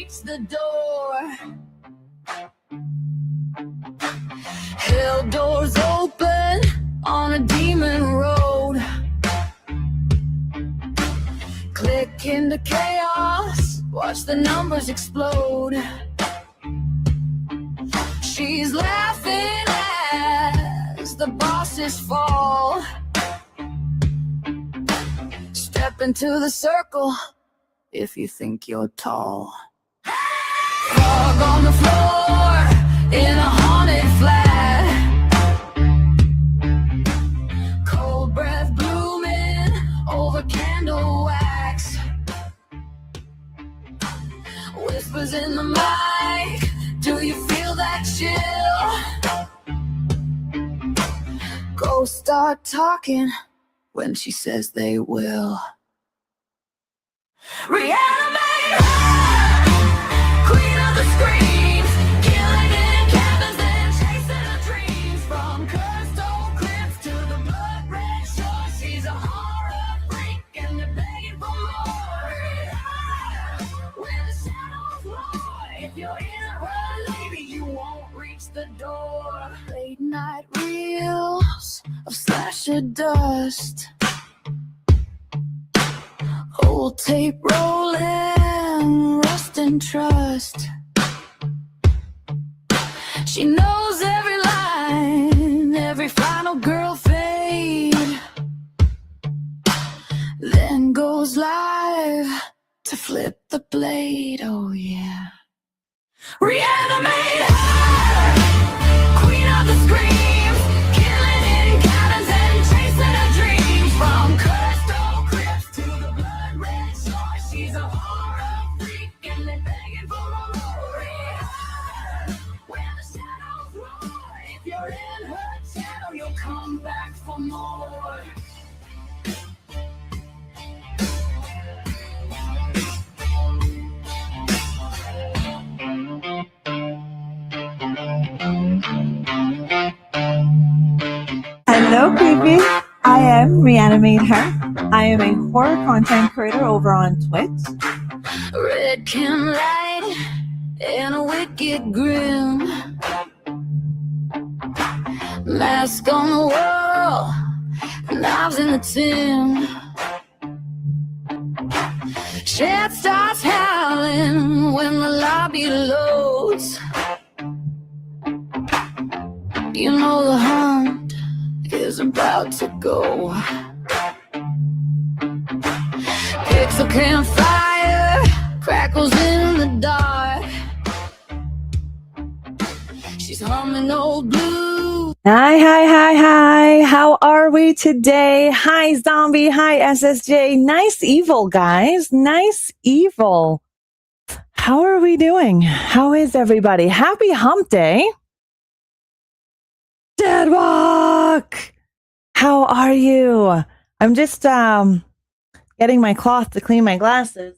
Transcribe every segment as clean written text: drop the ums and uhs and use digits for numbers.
reach the door. Hell doors open on a demon road. Click into chaos, watch the numbers explode. She's laughing as the bosses fall. Step into the circle if you think you're tall. Fog on the floor in a haunted flat. Cold breath blooming over candle wax. Whispers in the mic, do you feel that chill? Ghosts start talking when she says they will. Reanimate her, queen of the screams, killing in cabins and chasing her dreams. From cursed old cliffs to the blood red shore, she's a horror freak and they're begging for more. When the shadows roar, if you're in her, lady, you won't reach the door. Late night reels of slasher dust, old tape rolling, rust and trust. She knows every line, every final girl fade, then goes live to flip the blade. Oh yeah. Reanimate her, queen of the screams, killing in cabins and chasing her dreams. From cursed old cliffs to the blood red shore, she's a horror freak and they're begging for more. When the shadows roar, if you're in her shadow, you'll come back for more. Hello, creepy. I am ReAnimateHer. I am a horror content creator over on Twitch. Red can light and a wicked grin. Mask on the wall, knives in the tin. Shit starts howling when the lobby loads. You know the hunt is about to go. Pixel campfire crackles in the dark. She's humming old blues. Hi. How are we today? Hi, Zombie. Hi, SSJ. Nice evil, guys. Nice evil. How are we doing? How is everybody? Happy hump day. Deadwalk! How are you? I'm just getting my cloth to clean my glasses.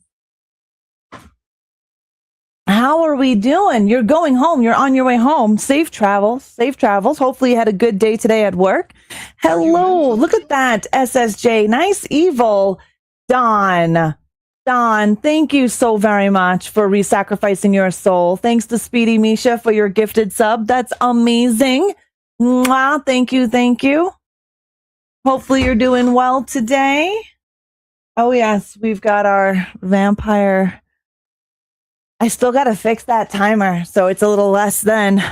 How are we doing? You're going home. You're on your way home. Safe travels. Safe travels. Hopefully you had a good day today at work. Hello. Look at that, SSJ. Nice evil. Don, thank you so very much for re-sacrificing your soul. Thanks to Speedy Misha for your gifted sub. That's amazing. Mwah, thank you. Hopefully you're doing well today. Oh yes, we've got our vampire. I still got to fix that timer, so it's a little less than.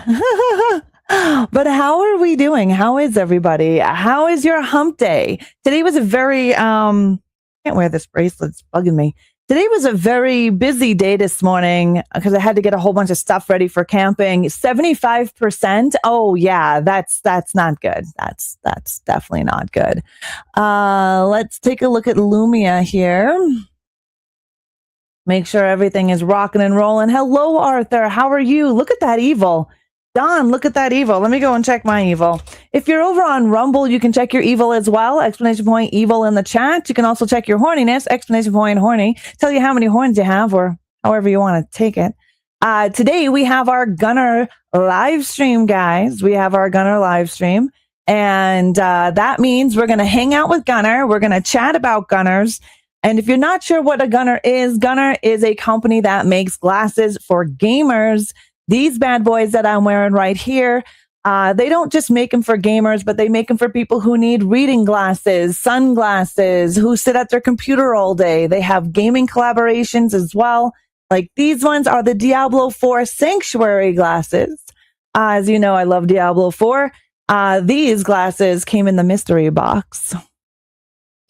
But how are we doing? How is everybody? How is your hump day? Today was a very, can't wear this bracelet, it's bugging me. Today was a very busy day this morning because I had to get a whole bunch of stuff ready for camping. 75%. Oh yeah, that's not good. That's definitely not good. Let's take a look at Lumia here. Make sure everything is rocking and rolling. Hello, Arthur. How are you? Look at that evil. Don, look at that evil. Let me go and check my evil. If you're over on Rumble, you can check your evil as well. Exclamation point evil in the chat. You can also check your horniness. Exclamation point horny. Tell you how many horns you have or however you want to take it. Today we have our Gunnar live stream, guys. We have our Gunnar live stream. And that means we're going to hang out with Gunnar. We're going to chat about Gunnars. And if you're not sure what a Gunnar is a company that makes glasses for gamers. These bad boys that I'm wearing right here, they don't just make them for gamers, but they make them for people who need reading glasses, sunglasses, who sit at their computer all day. They have gaming collaborations as well. Like these ones are the Diablo 4 Sanctuary glasses. As you know, I love Diablo 4. These glasses came in the mystery box.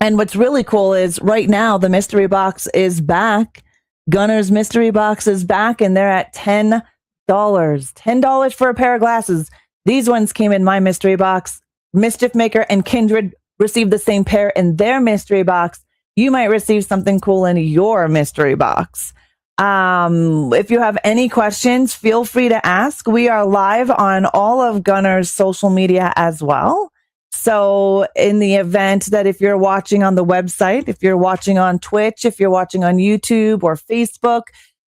And what's really cool is right now the mystery box is back. Gunnar's mystery box is back and they're at $10. $10 for a pair of glasses. These ones came in my mystery box. Mischief Maker and Kindred received the same pair in their mystery box. You might receive something cool in your mystery box. If you have any questions, feel free to ask. We are live on all of Gunnar's social media as well. So in the event that if you're watching on the website, if you're watching on Twitch, if you're watching on YouTube or Facebook,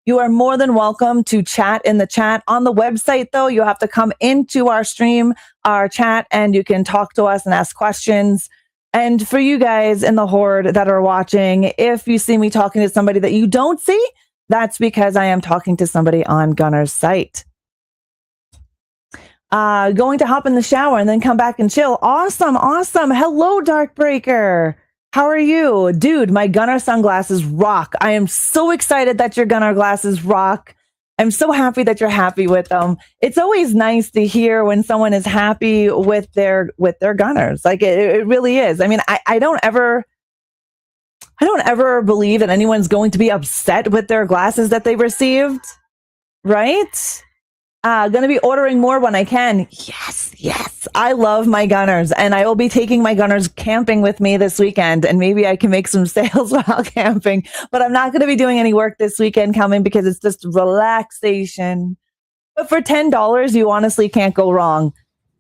you are more than welcome to chat in the chat. On the website, though, you have to come into our stream, our chat, and you can talk to us and ask questions. And for you guys in the Horde that are watching, if you see me talking to somebody that you don't see, that's because I am talking to somebody on Gunnar's site. Going to hop in the shower and then come back and chill. Awesome. Hello, Darkbreaker. How are you? Dude, my Gunnar sunglasses rock. I am so excited that your Gunnar glasses rock. I'm so happy that you're happy with them. It's always nice to hear when someone is happy with their Gunnars. Like it really is. I mean, I don't ever believe that anyone's going to be upset with their glasses that they received. Right? Gonna be ordering more when I can. Yes. I love my Gunnars, and I will be taking my Gunnars camping with me this weekend, and maybe I can make some sales while camping. But I'm not going to be doing any work this weekend coming because it's just relaxation. But for $10, you honestly can't go wrong,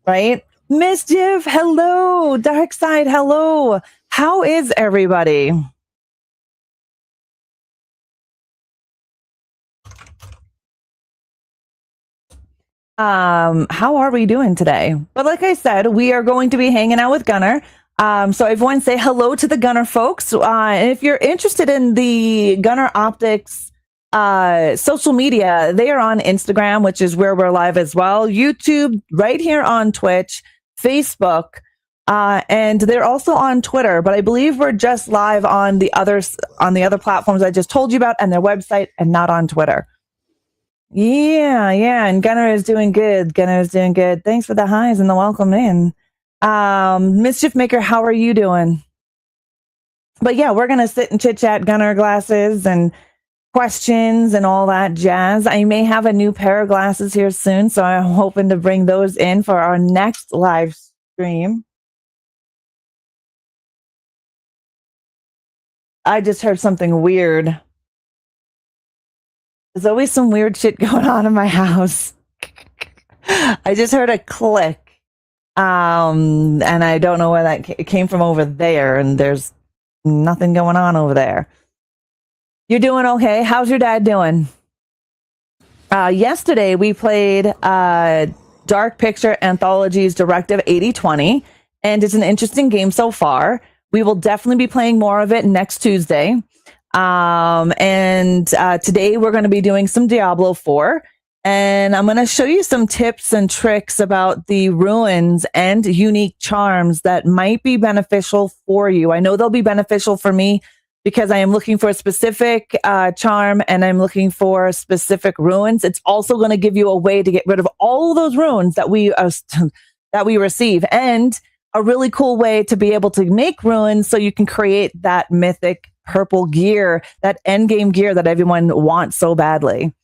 right? Mischief, hello. Dark Side, hello. How is everybody? How are we doing today? But like I said, we are going to be hanging out with Gunnar. So everyone say hello to the Gunnar folks. And if you're interested in the Gunnar Optics social media, they are on Instagram, which is where we're live as well. YouTube, right here on Twitch, Facebook, and they're also on Twitter. But I believe we're just live on the other platforms I just told you about and their website, and not on Twitter. Yeah, and Gunnar is doing good. Thanks for the highs and the welcome in. Mischief Maker, how are you doing? But yeah, we're gonna sit and chit chat Gunnar glasses and questions and all that jazz. I may have a new pair of glasses here soon, so I'm hoping to bring those in for our next live stream. I just heard something weird. There's always some weird shit going on in my house. I just heard a click. And I don't know where that came from over there, and there's nothing going on over there. You're doing okay? How's your dad doing? Yesterday we played Dark Picture Anthology's Directive 8020, and it's an interesting game so far. We will definitely be playing more of it next Tuesday. And today we're going to be doing some Diablo 4, and I'm going to show you some tips and tricks about the ruins and unique charms that might be beneficial for you. I know they'll be beneficial for me because I am looking for a specific charm, and I'm looking for specific ruins. It's also going to give you a way to get rid of all of those ruins that we receive, and a really cool way to be able to make ruins so you can create that mythic purple gear, that end game gear that everyone wants so badly.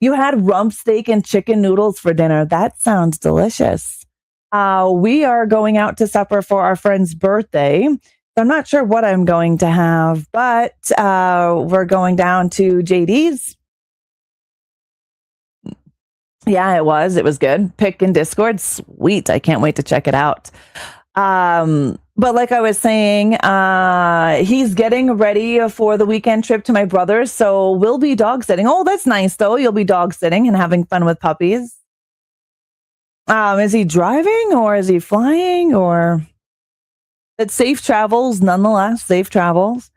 You had rump steak and chicken noodles for dinner. That sounds delicious. We are going out to supper for our friend's birthday. I'm not sure what I'm going to have, but we're going down to JD's. Yeah, it was good. Pick in Discord. Sweet. I can't wait to check it out. But like I was saying, he's getting ready for the weekend trip to my brother's, so we'll be dog sitting. Oh, that's nice, though. You'll be dog sitting and having fun with puppies. Is he driving or is he flying? Or it's safe travels, nonetheless. Safe travels.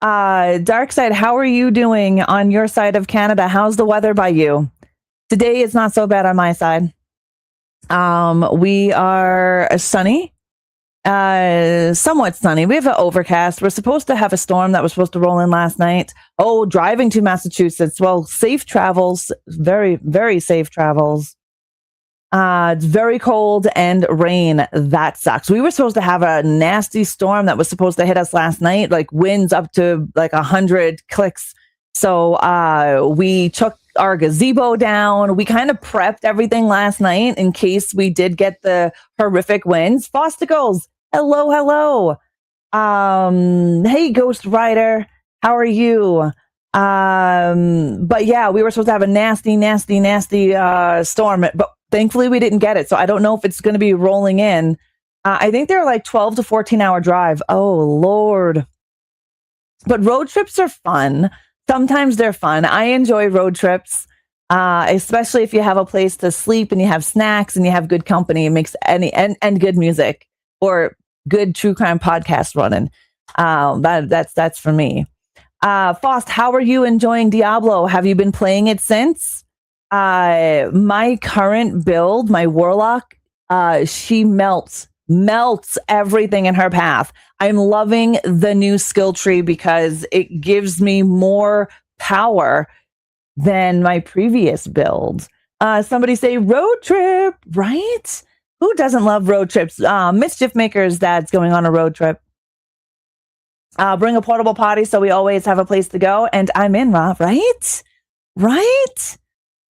Dark Side, how are you doing on your side of Canada? How's the weather by you? Today it's not so bad on my side. We are sunny, somewhat sunny. We have an overcast. We're supposed to have a storm that was supposed to roll in last night. Oh, driving to Massachusetts. Well, safe travels. Very, very safe travels. It's very cold and rain. That sucks. We were supposed to have a nasty storm that was supposed to hit us last night, like winds up to like 100 clicks. So we took our gazebo down. We kind of prepped everything last night in case we did get the horrific winds. Fosticles, hello, hello. Hey, Ghost Rider, how are you? But yeah, we were supposed to have a nasty storm, but thankfully we didn't get it. So I don't know if it's going to be rolling in. I think they're like 12 to 14-hour drive. Oh, Lord. But road trips are fun. Sometimes they're fun. I enjoy road trips, especially if you have a place to sleep and you have snacks and you have good company. It makes and good music or good true crime podcast running. That's for me. Faust, how are you enjoying Diablo? Have you been playing it since? My current build, my warlock, she melts everything in her path. I'm loving the new skill tree because it gives me more power than my previous build. Somebody say road trip, right? Who doesn't love road trips? Mischief Maker's dad's going on a road trip. Bring a portable potty so we always have a place to go. And I'm in, Rob, right? Right?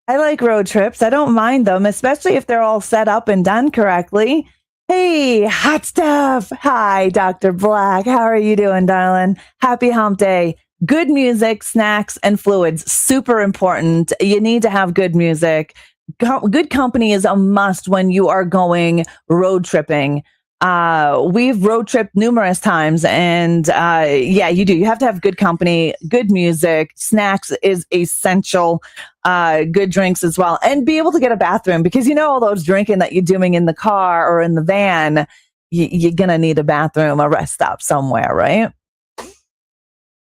I like road trips. I don't mind them, especially if they're all set up and done correctly. Hey, hot stuff. Hi, Dr. Black. How are you doing, darling? Happy hump day. Good music, snacks, and fluids. Super important. You need to have good music. Good company is a must when you are going road tripping. We've road tripped numerous times, and yeah, you do. You have to have good company, good music. Snacks is essential. Good drinks as well, and be able to get a bathroom because all those drinking that you're doing in the car or in the van, you're gonna need a bathroom, a rest stop somewhere, right?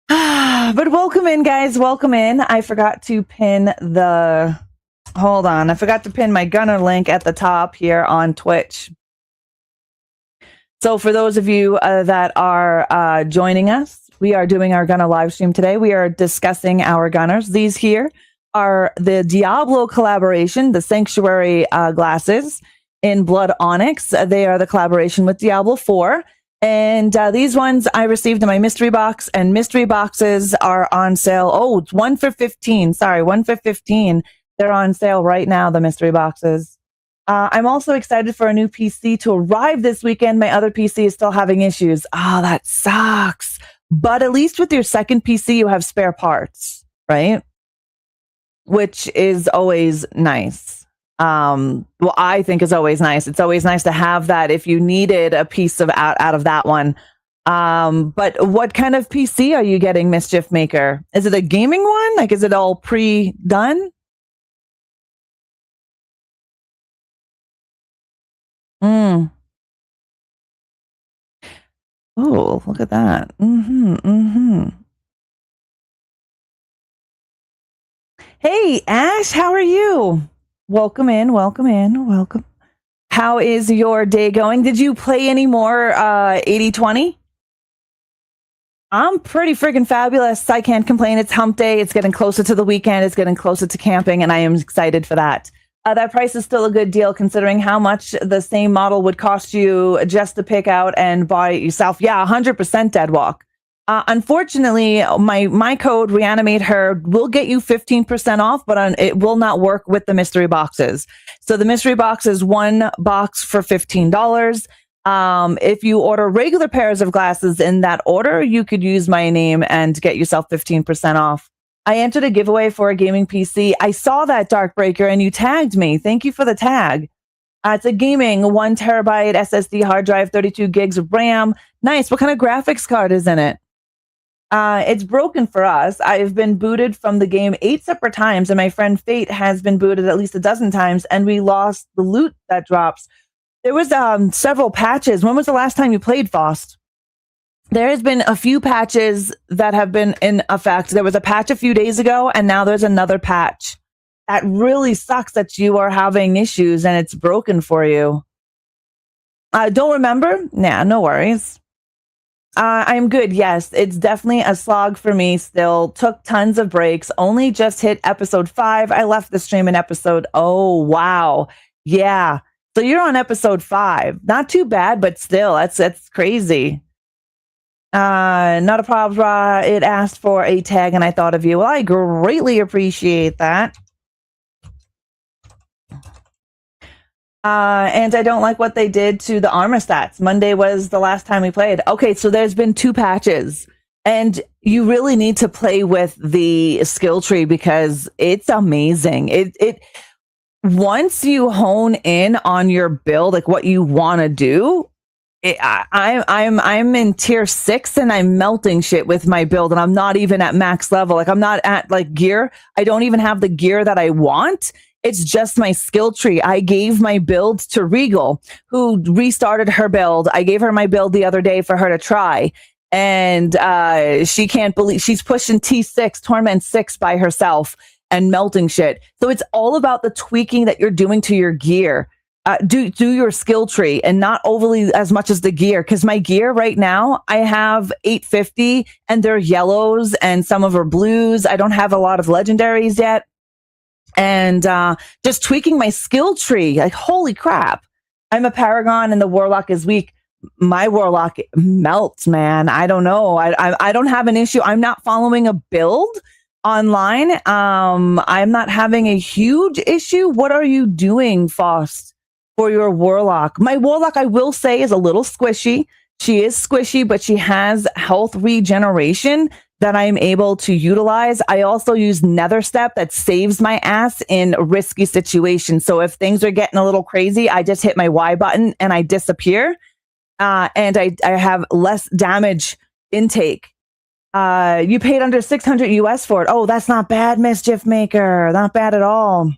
But welcome in, guys. Welcome in. I forgot to pin the. Hold on, I forgot to pin my Gunnar link at the top here on Twitch. So for those of you that are joining us, we are doing our Gunnar live stream today. We are discussing our Gunnars. These here are the Diablo collaboration, the Sanctuary glasses in Blood Onyx. They are the collaboration with Diablo 4. And these ones I received in my mystery box, and mystery boxes are on sale. Oh, it's 1 for 15. Sorry, 1 for 15. They're on sale right now, the mystery boxes. I'm also excited for a new PC to arrive this weekend. My other PC is still having issues. Oh, that sucks. But at least with your second PC, you have spare parts, right? Which is always nice. Well, I think is always nice. It's always nice to have that if you needed a piece of out of that one. But what kind of PC are you getting, Mischief Maker? Is it a gaming one? Like, is it all pre-done? Mm. Oh, look at that. Hey, Ash, how are you? Welcome in, welcome. How is your day going? Did you play any more 80/20? I'm pretty freaking fabulous. I can't complain. It's hump day. It's getting closer to the weekend. It's getting closer to camping, and I am excited for that. That price is still a good deal considering how much the same model would cost you just to pick out and buy it yourself. Yeah, 100% Deadwalk. Unfortunately, my code ReAnimateHer will get you 15% off, but it will not work with the mystery boxes. So the mystery box is one box for $15. If you order regular pairs of glasses in that order, you could use my name and get yourself 15% off. I entered a giveaway for a gaming PC. I saw that, Darkbreaker, and you tagged me. Thank you for the tag. It's a gaming 1 terabyte SSD hard drive, 32 gigs of RAM. Nice. What kind of graphics card is in it? It's broken for us. I've been booted from the game 8 separate times, and my friend Fate has been booted at least a dozen times, and we lost the loot that drops. There was several patches. When was the last time you played, Faust? there has been a few patches that have been in effect. There was a patch a few days ago, and now there's another patch. That really sucks that you are having issues and it's broken for you. Don't remember? Nah, no worries. I'm good. Yes, it's definitely a slog for me still. Took tons of breaks. Only just hit episode 5. I left the stream in episode. Oh, wow. Yeah. So you're on episode 5. Not too bad, but still, that's crazy. Not a problem. It asked for a tag and I thought of you. Well, I greatly appreciate that. And I don't like what they did to the armor stats. Monday was the last time we played. Okay, so there's been 2 patches. And you really need to play with the skill tree because it's amazing. It once you hone in on your build, like what you want to do, I'm in tier 6 and I'm melting shit with my build, and I'm not even at max level. Like I'm not at like gear. I don't even have the gear that I want. It's just my skill tree. I gave my build to Regal, who restarted her build. I gave her my build the other day for her to try. And she can't believe she's pushing T6, Torment 6 by herself and melting shit. So it's all about the tweaking that you're doing to your gear. Do your skill tree and not overly as much as the gear. Because my gear right now, I have 850 and they're yellows and some of are blues. I don't have a lot of legendaries yet. And just tweaking my skill tree, like holy crap! I'm a paragon and the warlock is weak. My warlock melts, man. I don't know. I don't have an issue. I'm not following a build online. I'm not having a huge issue. What are you doing, Faust, for your warlock? My warlock, I will say, is a little squishy. She is squishy, but she has health regeneration that I'm able to utilize. I also use Nether Step that saves my ass in risky situations. So if things are getting a little crazy, I just hit my Y button and I disappear. And I have less damage intake. You paid under 600 US for it. Oh, that's not bad, Mischief Maker. Not bad at all.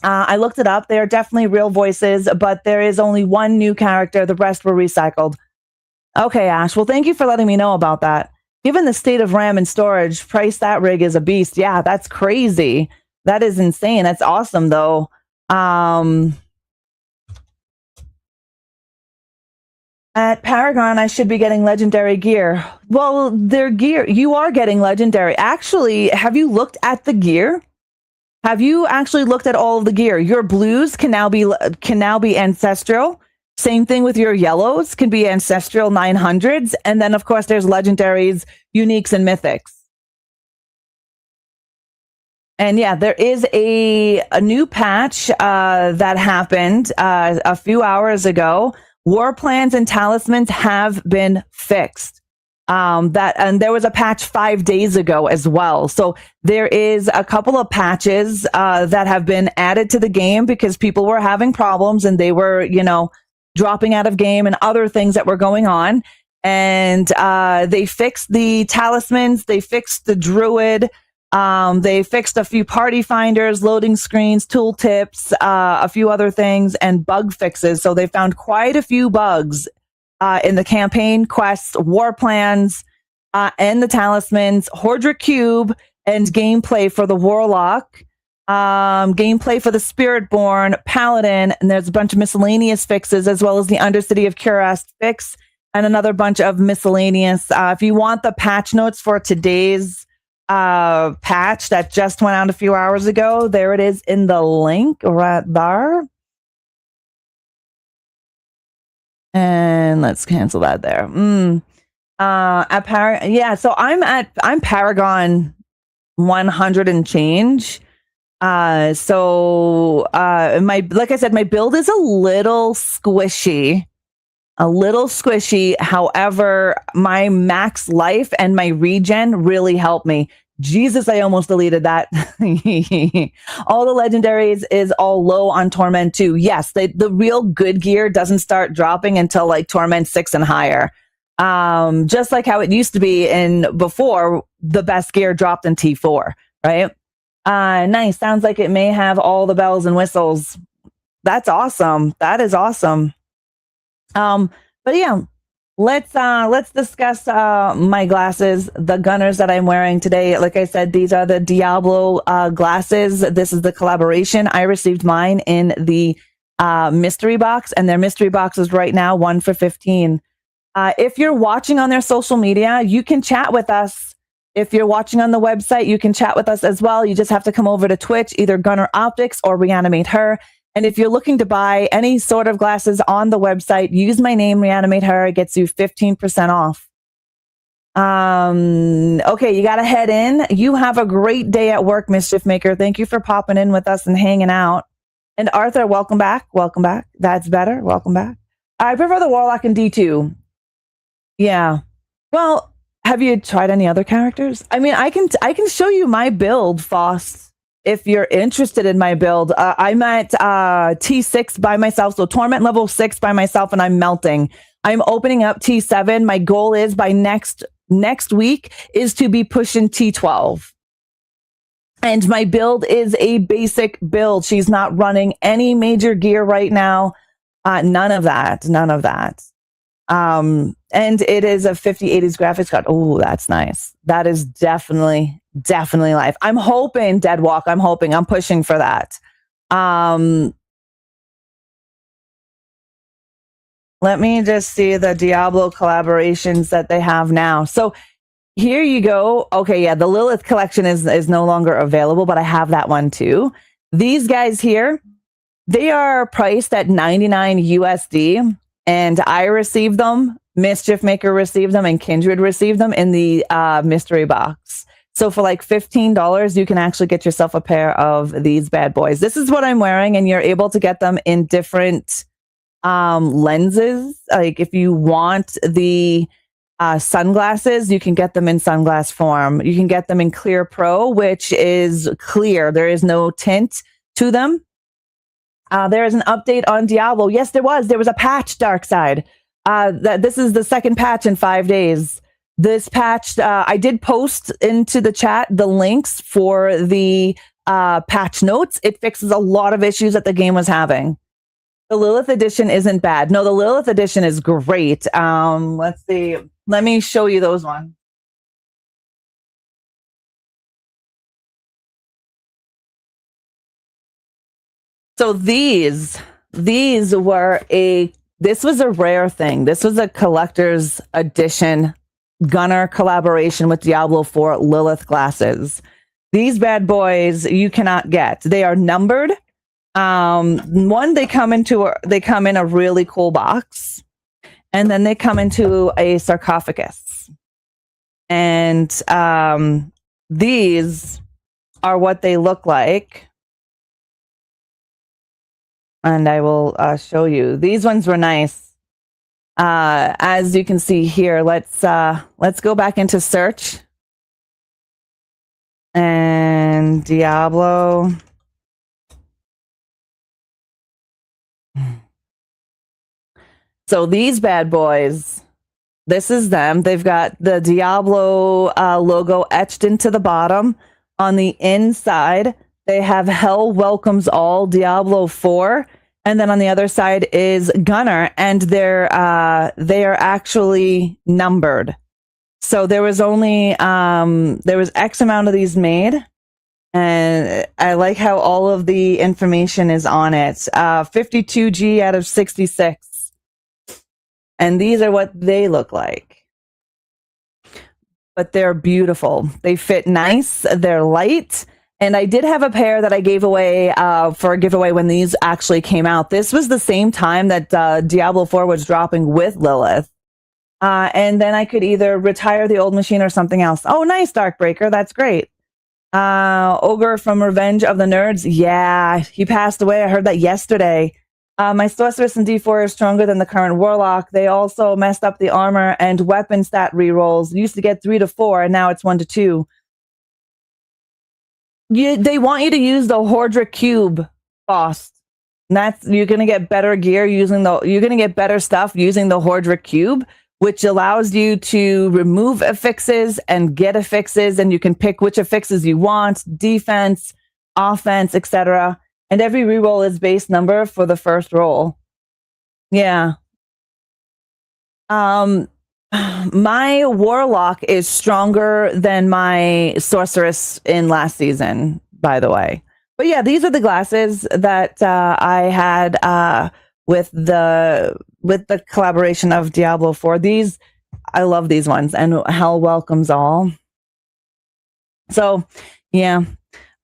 I looked it up. They are definitely real voices, but there is only one new character. The rest were recycled. Okay, Ash. Well, thank you for letting me know about that. Given the state of RAM and storage, price that rig is a beast. Yeah, that's crazy. That is insane. That's awesome, though. At Paragon, I should be getting legendary gear. Well, their gear, you are getting legendary. Actually, have you looked at the gear? Have you actually looked at all of the gear? Your blues can now be ancestral. Same thing with your yellows, can be ancestral 900s. And then, of course, there's legendaries, uniques, and mythics. And yeah, there is a new patch that happened a few hours ago. War plans and talismans have been fixed. And there was a patch 5 days ago as well. So there is a couple of patches that have been added to the game because people were having problems and they were, dropping out of game and other things that were going on. And they fixed the talismans, they fixed the druid, they fixed a few party finders, loading screens, tooltips, a few other things, and bug fixes. So they found quite a few bugs in the campaign quests, war plans, and the talismans, Hordric Cube, and gameplay for the warlock. Gameplay for the Spiritborn, Paladin, and there's a bunch of miscellaneous fixes, as well as the Undercity of Curast fix, and another bunch of miscellaneous. If you want the patch notes for today's patch that just went out a few hours ago, there it is in the link right there. And let's cancel that there. So I'm Paragon 100 and change. Like I said, my build is a little squishy. However, my max life and my regen really help me. Jesus, I almost deleted that. All the legendaries is all low on Torment 2. Yes, the real good gear doesn't start dropping until like Torment 6 and higher. Just like how it used to be before the best gear dropped in T4, right? Nice. Sounds like it may have all the bells and whistles. That's awesome. That is awesome. But yeah, Let's discuss my glasses, the Gunners that I'm wearing today. Like I said, these are the Diablo glasses. This is the collaboration. I received mine in the mystery box, and their mystery box is right now 1 for 15. If you're watching on their social media, you can chat with us. If you're watching on the website, you can chat with us as well. You just have to come over to Twitch, either Gunnar Optics or ReAnimateHer. And if you're looking to buy any sort of glasses on the website, use my name, ReAnimateHer. It gets you 15% off. Okay, you got to head in. You have a great day at work, Mischief Maker. Thank you for popping in with us and hanging out. And Arthur, welcome back. Welcome back. That's better. Welcome back. I prefer the Warlock in D2. Yeah. Well, have you tried any other characters? I mean, I can show you my build, Faust, if you're interested in my build. I'm at T6 by myself, so Torment level 6 by myself, and I'm melting. I'm opening up T7. My goal is by next week is to be pushing T12. And my build is a basic build. She's not running any major gear right now. None of that. None of that. And it is a 5080s graphics card. Oh, that's nice. That is definitely life. I'm hoping Deadwalk. I'm pushing for that. Let me just see the Diablo collaborations that they have now. So here you go. Okay, yeah, the Lilith collection is no longer available, but I have that one too. These guys here, they are priced at 99 USD. And I received them, Mischief Maker received them, and Kindred received them in the mystery box. So for like $15, you can actually get yourself a pair of these bad boys. This is what I'm wearing, and you're able to get them in different lenses. Like if you want the sunglasses, you can get them in sunglass form. You can get them in Clear Pro, which is clear. There is no tint to them. There is an update on Diablo. Yes, there was. There was a patch, Darkside. This is the second patch in 5 days. This patch, I did post into the chat the links for the patch notes. It fixes a lot of issues that the game was having. The Lilith edition isn't bad. No, the Lilith edition is great. Let's see. Let me show you those ones. So this was a rare thing. This was a collector's edition Gunnar collaboration with Diablo 4 Lilith glasses. These bad boys you cannot get. They are numbered. They come in a really cool box, and then they come into a sarcophagus. And these are what they look like. And I will show you. These ones were nice. As you can see here, let's go back into search. And Diablo. So these bad boys, this is them. They've got the Diablo logo etched into the bottom. On the inside, they have Hell Welcomes All Diablo 4. And then on the other side is Gunnar, and they are actually numbered. So there was only there was X amount of these made, and I like how all of the information is on it. 52G out of 66, and these are what they look like. But they're beautiful. They fit nice. They're light. And I did have a pair that I gave away for a giveaway when these actually came out. This was the same time that Diablo 4 was dropping with Lilith. And then I could either retire the old machine or something else. Oh, nice, Darkbreaker. That's great. Ogre from Revenge of the Nerds. Yeah, he passed away. I heard that yesterday. My Sorceress in D4 is stronger than the current Warlock. They also messed up the armor and weapon stat rerolls. Used to get 3 to 4, and now it's 1 to 2. They want you to use the Hordric Cube, Faust. You're gonna get better gear using you're gonna get better stuff using the Hordric Cube, which allows you to remove affixes and get affixes, and you can pick which affixes you want, defense, offense, etc. And every reroll is base number for the first roll. Yeah. Um, my warlock is stronger than my sorceress in last season, by the way. But yeah, these are the glasses that I had with the collaboration of Diablo 4. These, I love these ones, and Hell welcomes all. So yeah,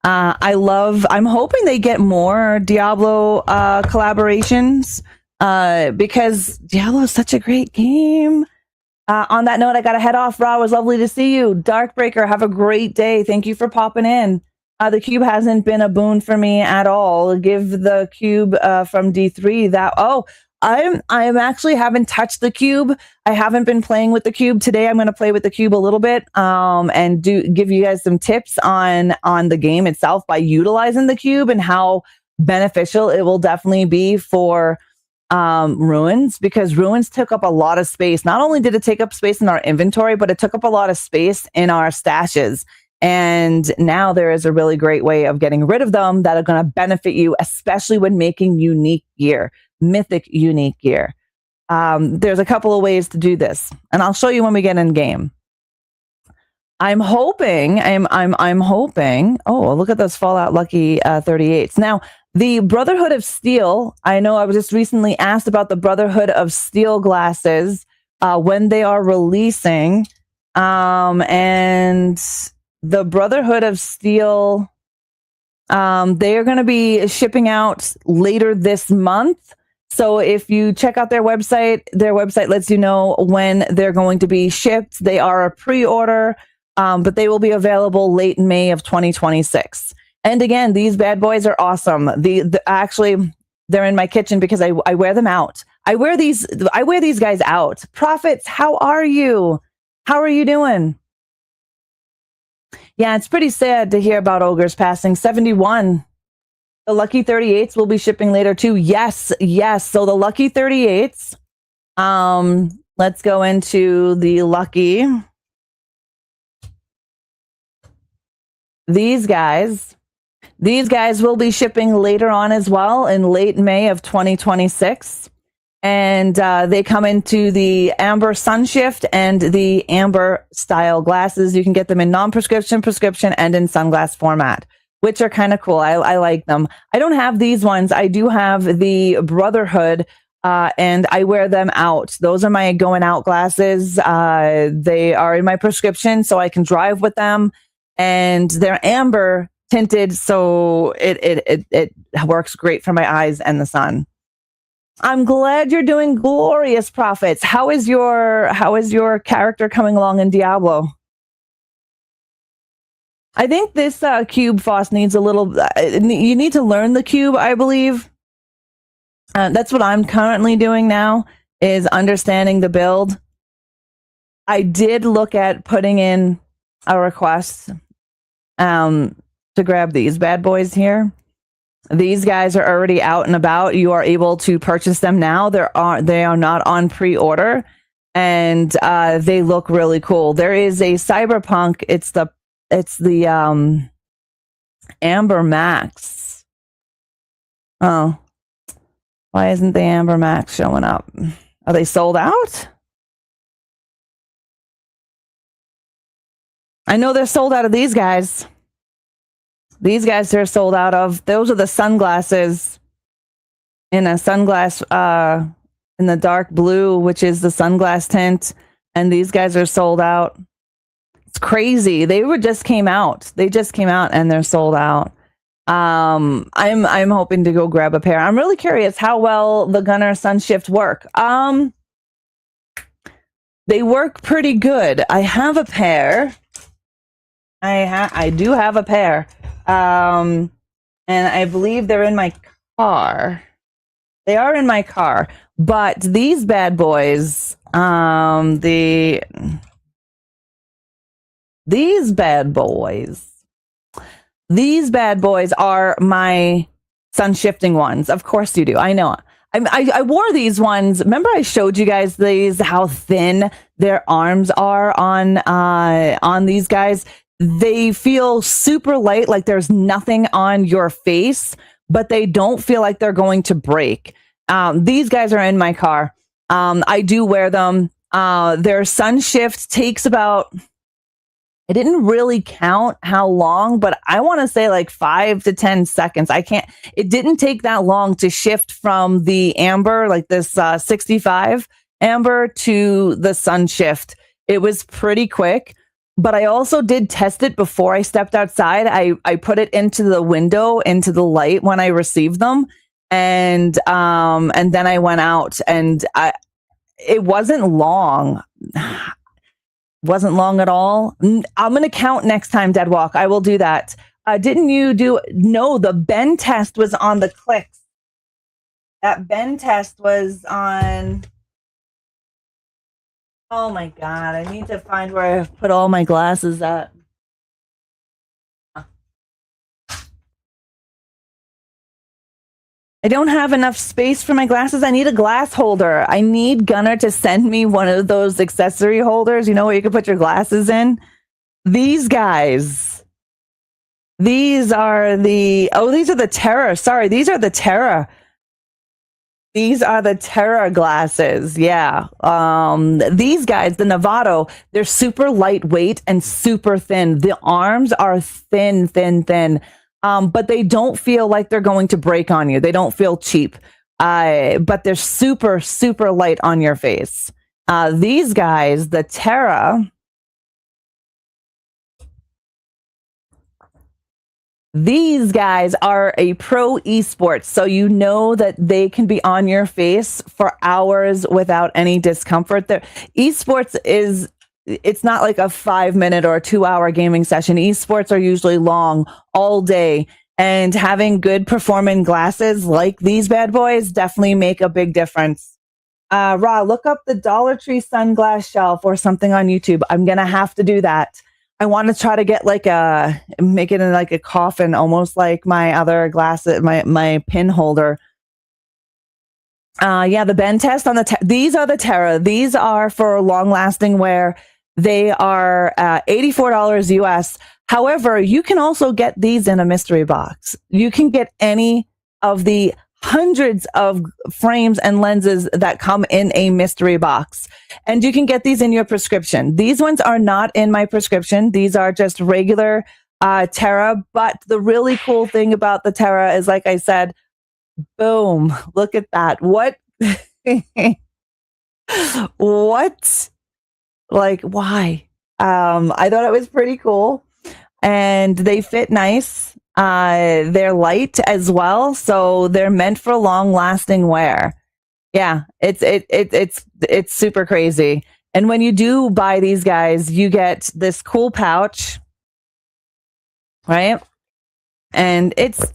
I'm hoping they get more Diablo collaborations because Diablo is such a great game. On that note, I got to head off. Ra, it was lovely to see you. Darkbreaker, have a great day. Thank you for popping in. The cube hasn't been a boon for me at all. Give the cube from D3 that. Oh, I'm actually haven't touched the cube. I haven't been playing with the cube. Today I'm going to play with the cube a little bit and give you guys some tips on the game itself by utilizing the cube and how beneficial it will definitely be for ruins, because ruins took up a lot of space. Not only did it take up space in our inventory, but it took up a lot of space in our stashes. And now there is a really great way of getting rid of them that are going to benefit you, especially when making unique gear, mythic unique gear. There's a couple of ways to do this, and I'll show you when we get in game. I'm hoping. Oh, look at those Fallout Lucky 38s. Now, the Brotherhood of Steel. I know I was just recently asked about the Brotherhood of Steel glasses when they are releasing, and the Brotherhood of Steel, they are going to be shipping out later this month. So if you check out their website lets you know when they're going to be shipped. They are a pre-order, but they will be available late in May of 2026. And again, these bad boys are awesome. Actually, they're in my kitchen because I wear them out. I wear these guys out. Prophets, how are you? How are you doing? Yeah, it's pretty sad to hear about ogres passing. 71. The Lucky 38s will be shipping later too. Yes. So the Lucky 38s. Let's go into the Lucky. These guys will be shipping later on as well in late May of 2026. And they come into the Amber Sunshift and the Amber style glasses. You can get them in non-prescription, prescription, and in sunglass format, which are kind of cool. I like them. I don't have these ones. I do have the Brotherhood, and I wear them out. Those are my going out glasses. They are in my prescription, so I can drive with them. And they're amber tinted, so it works great for my eyes and the sun. I'm glad you're doing glorious, Prophets. How is your character coming along in Diablo? I think this cube, Foss, needs a little. You need to learn the cube, I believe. That's what I'm currently doing now, is understanding the build. I did look at putting in a request to grab these bad boys here. These guys are already out and about. You are able to purchase them now. They are not on pre-order, and they look really cool. There is a Cyberpunk. It's the Amber Max. Oh, why isn't the Amber Max showing up? Are they sold out? I know they're sold out of these guys. These guys they're sold out of. Those are the sunglasses in a sunglass in the dark blue, which is the sunglass tint. And these guys are sold out. It's crazy. They just came out. They just came out and they're sold out. I'm hoping to go grab a pair. I'm really curious how well the Gunnar Sunshift work. They work pretty good. I have a pair. I do have a pair. And I believe they're in my car. They are in my car. But these bad boys, these bad boys are my sun shifting ones. Of course you do. I know. I wore these ones. Remember I showed you guys these, how thin their arms are on these guys. They feel super light, like there's nothing on your face, but they don't feel like they're going to break. These guys are in my car. I do wear them. Their sun shift takes about, I didn't really count how long, but I want to say like 5 to 10 seconds. It didn't take that long to shift from the amber, like this 65 amber, to the sun shift. It was pretty quick, but I also did test it before I stepped outside. I put it into the window, into the light when I received them. And then I went out, and it wasn't long. Wasn't long at all. I'm going to count next time, Deadwalk. I will do that. Didn't you do? No, the bend test was on the clicks. That bend test was on. Oh my God. I need to find where I put all my glasses at. I don't have enough space for my glasses. I need a glass holder. I need Gunnar to send me one of those accessory holders, you know, where you can put your glasses in. These guys. These are the Terra. Sorry, these are the Terra. These are the Terra glasses. Yeah. These guys, the Novato, they're super lightweight and super thin. The arms are thin, thin, thin. But they don't feel like they're going to break on you. They don't feel cheap. But they're super, super light on your face. These guys, the Terra, these guys are a pro esports. So you know that they can be on your face for hours without any discomfort. Esports it's not like a 5-minute or a 2-hour gaming session. Esports are usually long, all day, and having good performing glasses like these bad boys definitely make a big difference. Ra, look up the Dollar Tree sunglass shelf or something on YouTube. I'm going to have to do that. I want to try to get make it in like a coffin, almost like my other glasses, my pin holder. Yeah, the bend test on these are the Terra. These are for long lasting wear. They are $84 US. However, you can also get these in a mystery box. You can get any of the hundreds of frames and lenses that come in a mystery box. And you can get these in your prescription. These ones are not in my prescription. These are just regular Terra. But the really cool thing about the Terra is, like I said, boom, look at that. What? What? Like, why? I thought it was pretty cool, and they fit nice. They're light as well, so they're meant for long lasting wear. Yeah, it's super crazy. And when you do buy these guys, you get this cool pouch, right? And it's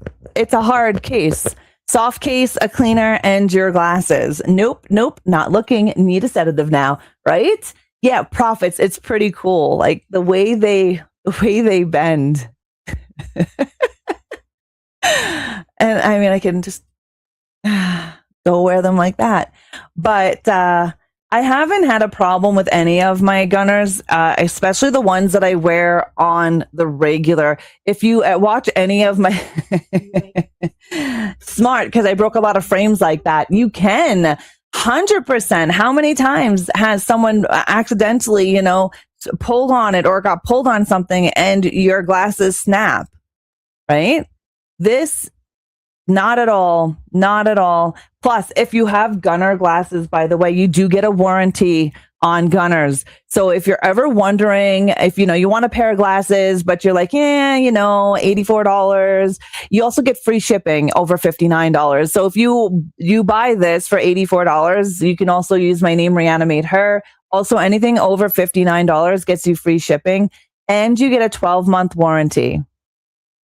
a hard case. Soft case, a cleaner, and your glasses. Nope, not looking. Need a sedative now, right? Yeah, profits. It's pretty cool. Like the way they bend. And I mean, I can just go wear them like that. But I haven't had a problem with any of my Gunnars, especially the ones that I wear on the regular. If you watch any of my smart, because I broke a lot of frames like that, you can 100%. How many times has someone accidentally, pulled on it or got pulled on something and your glasses snap, right? This, not at all. Plus, if you have Gunnar glasses, by the way, you do get a warranty on Gunnars. So if you're ever wondering if, you want a pair of glasses, but you're like, $84, you also get free shipping over $59. So if you buy this for $84, you can also use my name, ReAnimateHer. Also, anything over $59 gets you free shipping, and you get a 12-month warranty.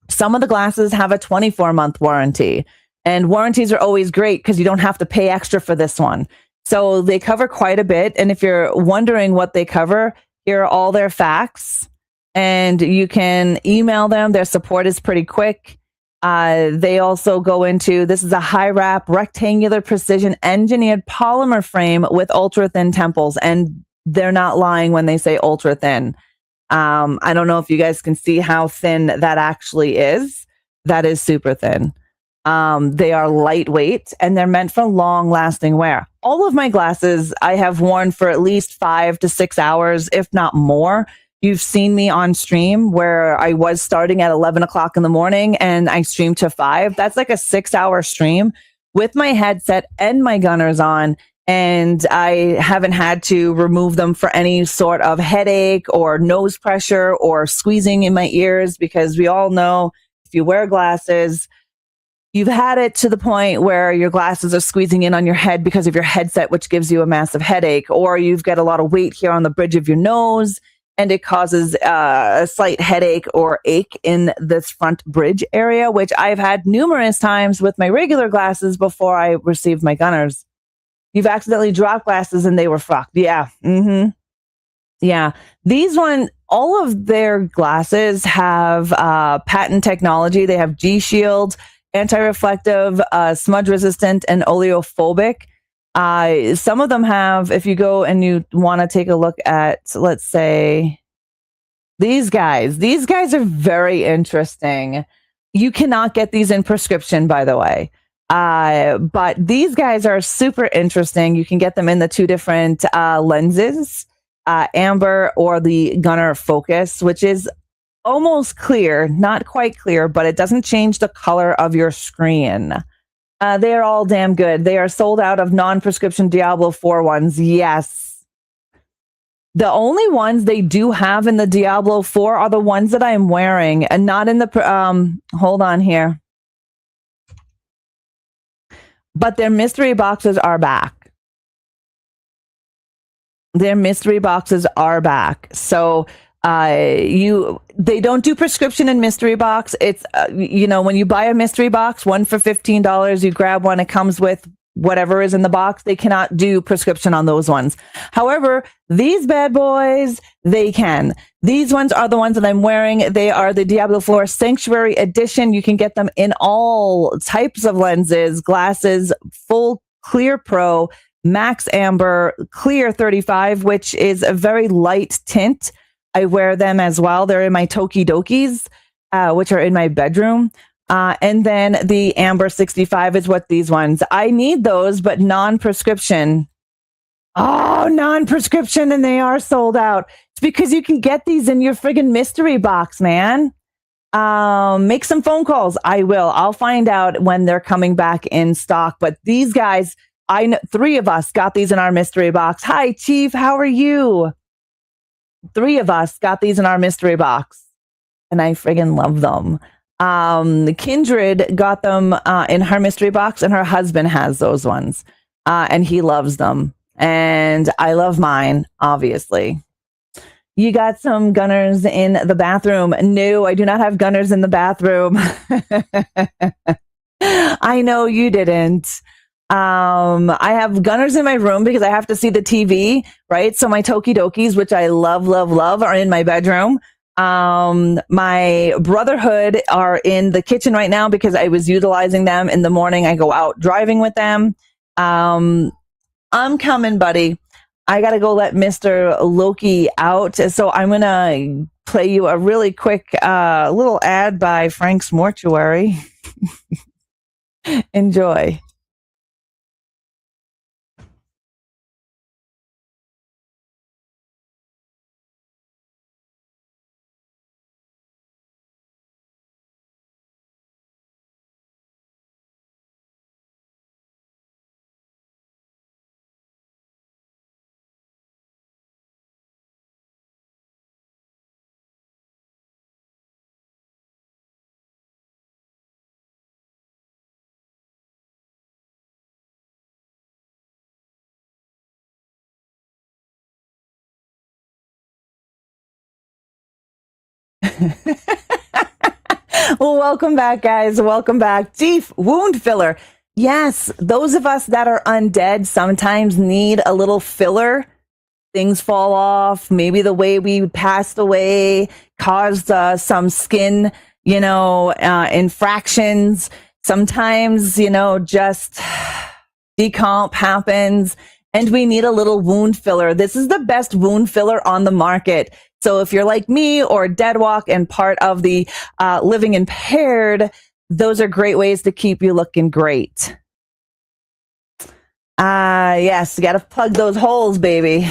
Some of the glasses have a 24-month warranty, and warranties are always great because you don't have to pay extra for this one. So they cover quite a bit. And if you're wondering what they cover, here are all their facts, and you can email them. Their support is pretty quick. They also go into, this is a high wrap, rectangular precision engineered polymer frame with ultra thin temples. And they're not lying when they say ultra thin. I don't know if you guys can see how thin that actually is. That is super thin. They are lightweight, and they're meant for long lasting wear. all of my glasses I have worn for at least 5 to 6 hours, if not more. You've seen me on stream where I was starting at 11 o'clock in the morning and I streamed to 5. That's like a 6 hour stream with my headset and my Gunners on. And I haven't had to remove them for any sort of headache or nose pressure or squeezing in my ears, because we all know if you wear glasses, you've had it to the point where your glasses are squeezing in on your head because of your headset, which gives you a massive headache, or you've got a lot of weight here on the bridge of your nose and it causes a slight headache or ache in this front bridge area, which I've had numerous times with my regular glasses before I received my Gunners. You've accidentally dropped glasses and they were fucked. Yeah. Yeah. These one, all of their glasses have patent technology. They have G Shield, anti-reflective, smudge resistant, and oleophobic. Some of them have, if you go and you want to take a look at, let's say, these guys are very interesting. You cannot get these in prescription, by the way. But these guys are super interesting. You can get them in the two different lenses, amber or the Gunnar Focus, which is almost clear, not quite clear, but it doesn't change the color of your screen. They are all damn good. They are sold out of non-prescription Diablo 4 ones. Yes. The only ones they do have in the Diablo 4 are the ones that I'm wearing, and not in the, hold on here. But their mystery boxes are back. Their mystery boxes are back. So they don't do prescription and mystery box. It's when you buy a mystery box, one for $15, you grab one, it comes with whatever is in the box. They cannot do prescription on those ones. However, these bad boys, they can. These ones are the ones that I'm wearing. They are the Diablo 4 Sanctuary Edition. You can get them in all types of lenses, glasses, full clear pro, max amber, clear 35, which is a very light tint. I wear them as well. They're in my Tokidokis, which are in my bedroom. And then the amber 65 is what these ones. I need those, but non-prescription. Oh, non-prescription, and they are sold out. It's because you can get these in your friggin' mystery box, man. Make some phone calls. I will. I'll find out when they're coming back in stock. But these guys, I know 3 of us got these in our mystery box. Hi, Chief. How are you? 3 of us got these in our mystery box, and I friggin' love them. Kindred got them in her mystery box, and her husband has those ones, and he loves them. And I love mine, obviously. You got some Gunners in the bathroom. No, I do not have Gunners in the bathroom. I know you didn't. I have Gunners in my room because I have to see the TV, right? So my Tokidokis, which I love, love, love, are in my bedroom. My Brotherhood are in the kitchen right now because I was utilizing them in the morning. I go out driving with them. I'm coming, buddy. I got to go let Mr. Loki out. So I'm going to play you a really quick little ad by Frank's Mortuary. Enjoy. Well, welcome back, guys. Welcome back. Chief, wound filler. Yes, those of us that are undead sometimes need a little filler. Things fall off. Maybe the way we passed away caused some skin, infractions. Sometimes, just decomp happens and we need a little wound filler. This is the best wound filler on the market. So if you're like me or Deadwalk and part of the living impaired, those are great ways to keep you looking great. Yes, you got to plug those holes, baby.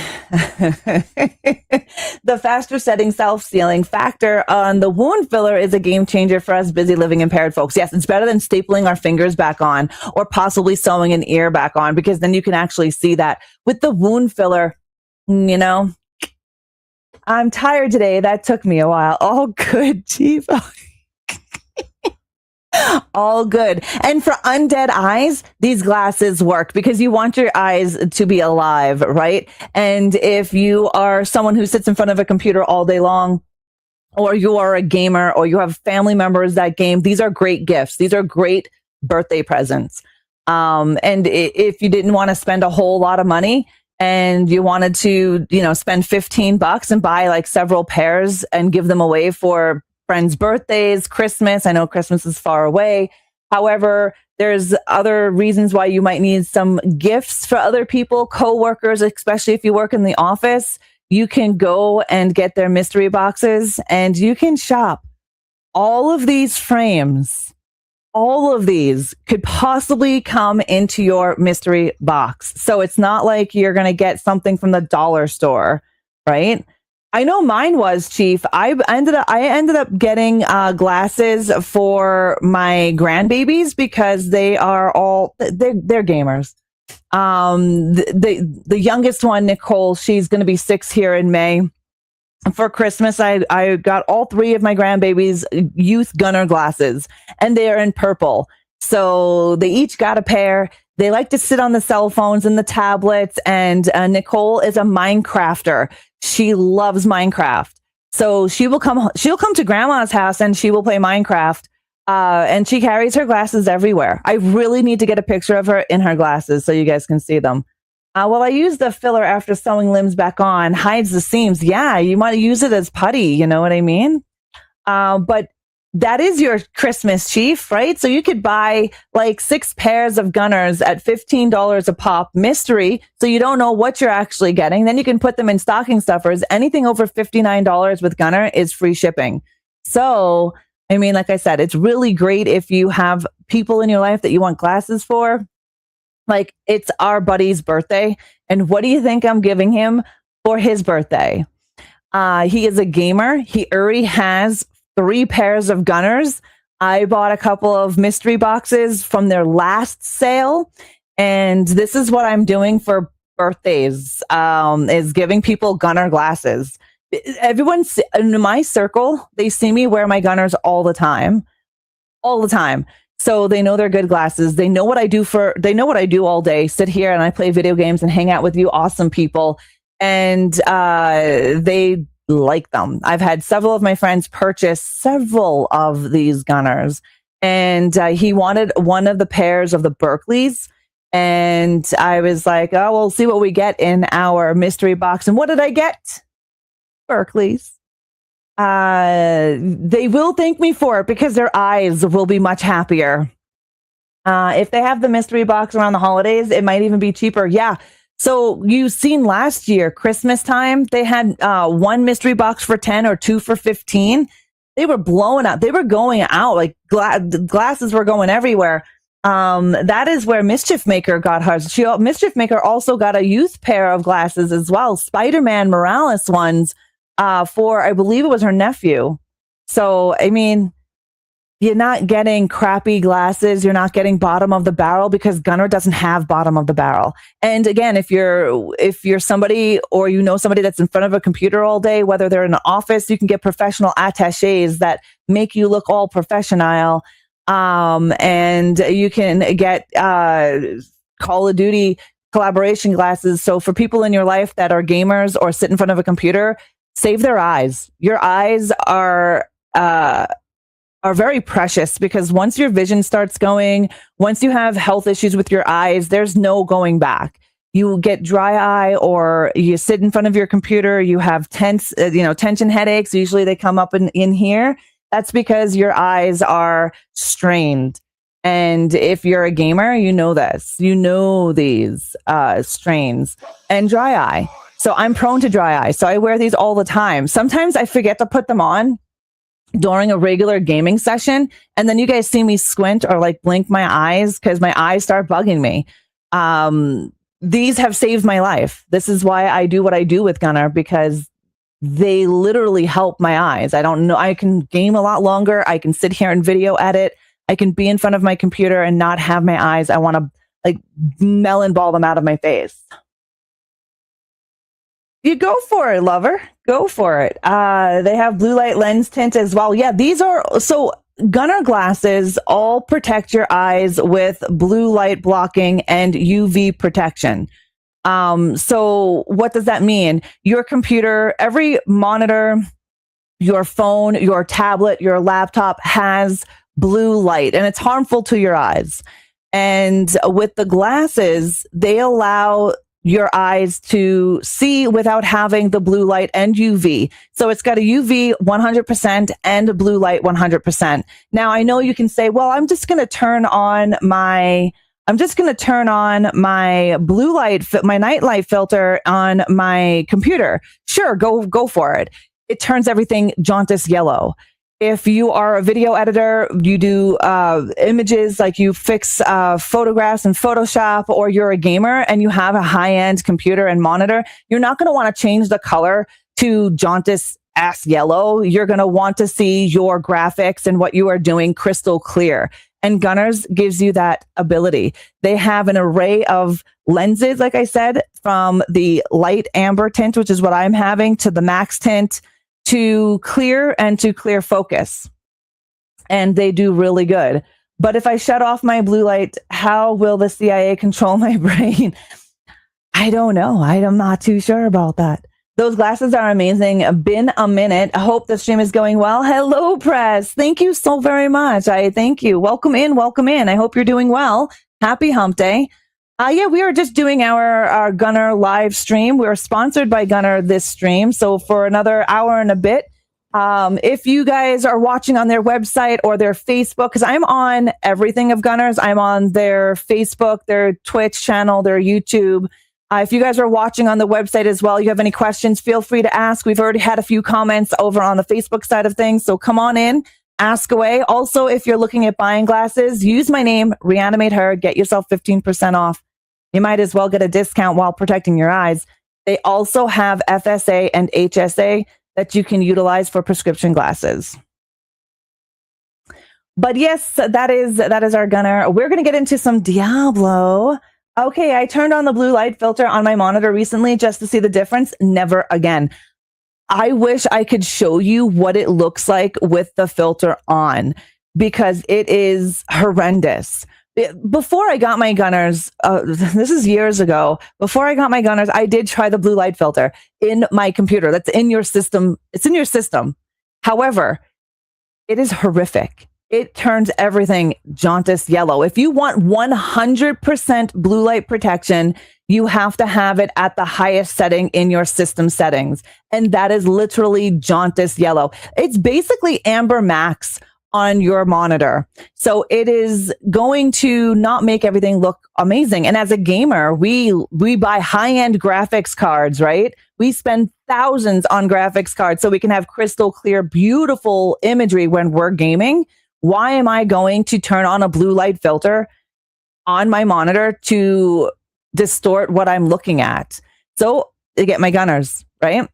The faster setting self-sealing factor on the wound filler is a game changer for us busy living impaired folks. Yes, it's better than stapling our fingers back on or possibly sewing an ear back on, because then you can actually see that. With the wound filler, you know, I'm tired today. That took me a while. All good, Chief. All good. And for undead eyes, these glasses work because you want your eyes to be alive, right? And if you are someone who sits in front of a computer all day long, or you are a gamer, or you have family members that game, these are great gifts. These are great birthday presents. And if you didn't want to spend a whole lot of money and you wanted to, spend $15 and buy like several pairs and give them away for friends' birthdays, Christmas. I know Christmas is far away. However, there's other reasons why you might need some gifts for other people, coworkers, especially if you work in the office. You can go and get their mystery boxes and you can shop. All of these frames, all of these could possibly come into your mystery box. So it's not like you're going to get something from the dollar store, right? I know mine was, Chief. I ended up getting glasses for my grandbabies because they're gamers. The youngest one, Nicole, she's going to be 6 here in May. For Christmas, I got all 3 of my grandbabies youth Gunnar glasses, and they are in purple. So they each got a pair. They like to sit on the cell phones and the tablets, and Nicole is a Minecrafter. She loves Minecraft. So she'll come to grandma's house and she will play Minecraft. And she carries her glasses everywhere. I really need to get a picture of her in her glasses so you guys can see them. Well, I use the filler after sewing limbs back on, hides the seams. Yeah, you might use it as putty, you know what I mean? But that is your Christmas, Chief, right? So you could buy like 6 pairs of Gunnars at $15 a pop, mystery, so you don't know what you're actually getting. Then you can put them in stocking stuffers. Anything over $59 with Gunnar is free shipping. So, I mean, like I said, it's really great if you have people in your life that you want glasses for. Like, it's our buddy's birthday. And what do you think I'm giving him for his birthday? He is a gamer. He already has 3 pairs of Gunnars. I bought a couple of mystery boxes from their last sale. And this is what I'm doing for birthdays, is giving people Gunnar glasses. Everyone's in my circle, they see me wear my Gunnars all the time. All the time. So they know they're good glasses. They know what I do all day, sit here and I play video games and hang out with you awesome people. And they like them. I've had several of my friends purchase several of these Gunnars, and he wanted one of the pairs of the Berkeleys. And I was like, oh, we'll see what we get in our mystery box. And what did I get? Berkeleys. They will thank me for it because their eyes will be much happier. If they have the mystery box around the holidays, it might even be cheaper. Yeah. So you've seen last year, Christmas time, they had 1 mystery box for 10 or 2 for 15. They were blowing out. They were going out like glasses were going everywhere. That is where Mischief Maker got hers. Mischief Maker also got a youth pair of glasses as well, Spider-Man Morales ones, for, I believe it was her nephew. So, I mean, you're not getting crappy glasses. You're not getting bottom of the barrel because Gunnar doesn't have bottom of the barrel. And again, if you're somebody or you know somebody that's in front of a computer all day, whether they're in an office, you can get professional attachés that make you look all professional. And you can get Call of Duty collaboration glasses. So for people in your life that are gamers or sit in front of a computer, save their eyes. Your eyes are very precious because once your vision starts going, once you have health issues with your eyes, there's no going back. You get dry eye or you sit in front of your computer, you have tension headaches. Usually they come up in here. That's because your eyes are strained. And if you're a gamer, you know this. You know these strains. And dry eye. So I'm prone to dry eye. So I wear these all the time. Sometimes I forget to put them on during a regular gaming session. And then you guys see me squint or like blink my eyes because my eyes start bugging me. These have saved my life. This is why I do what I do with Gunnar, because they literally help my eyes. I don't know. I can game a lot longer. I can sit here and video edit. I can be in front of my computer and not have my eyes. I want to like melon ball them out of my face. You go for it, lover. Go for it. They have blue light lens tint as well. Yeah, these are so Gunnar glasses all protect your eyes with blue light blocking and UV protection. So what does that mean? Your computer, every monitor, your phone, your tablet, your laptop has blue light and it's harmful to your eyes. And with the glasses, they allow your eyes to see without having the blue light and UV. So it's got a UV 100% and a blue light 100%. Now I know you can say, well, I'm just going to turn on my blue light, my night light filter on my computer. Sure, go for it. It turns everything jaundice yellow. If you are a video editor, you do images, like you fix photographs in Photoshop, or you're a gamer and you have a high-end computer and monitor, you're not going to want to change the color to jaundice ass yellow. You're going to want to see your graphics and what you are doing crystal clear. And Gunnar's gives you that ability. They have an array of lenses, like I said, from the light amber tint, which is what I'm having, to the max tint, to clear and to clear focus. And they do really good. But if I shut off my blue light, how will the CIA control my brain? I don't know. I'm not too sure about that. Those glasses are amazing. Been a minute. I hope the stream is going well. Hello, press. Thank you so very much. I thank you. Welcome in. Welcome in. I hope you're doing well. Happy hump day. Yeah, we are just doing our Gunnar live stream. We're sponsored by Gunnar this stream. So for another hour and a bit, if you guys are watching on their website or their Facebook, because I'm on everything of Gunnar's, I'm on their Facebook, their Twitch channel, their YouTube. If you guys are watching on the website as well, you have any questions, feel free to ask. We've already had a few comments over on the Facebook side of things. So come on in, ask away. Also, if you're looking at buying glasses, use my name, ReAnimateHer, get yourself 15% off. You might as well get a discount while protecting your eyes. They also have FSA and HSA that you can utilize for prescription glasses. But yes, that is our Gunnar. We're going to get into some Diablo. Okay, I turned on the blue light filter on my monitor recently just to see the difference. Never again. I wish I could show you what it looks like with the filter on, because it is horrendous. Before I got my Gunnars, this is years ago, before I got my Gunnars, I did try the blue light filter in my computer. That's in your system. It's in your system. However, it is horrific. It turns everything jaundice yellow. If you want 100% blue light protection, you have to have it at the highest setting in your system settings. And that is literally jaundice yellow. It's basically Amber Max on your monitor. So it is going to not make everything look amazing. And as a gamer, we buy high-end graphics cards, right? We spend thousands on graphics cards so we can have crystal clear, beautiful imagery when we're gaming. Why am I going to turn on a blue light filter on my monitor to distort what I'm looking at? So I get my Gunnars, right?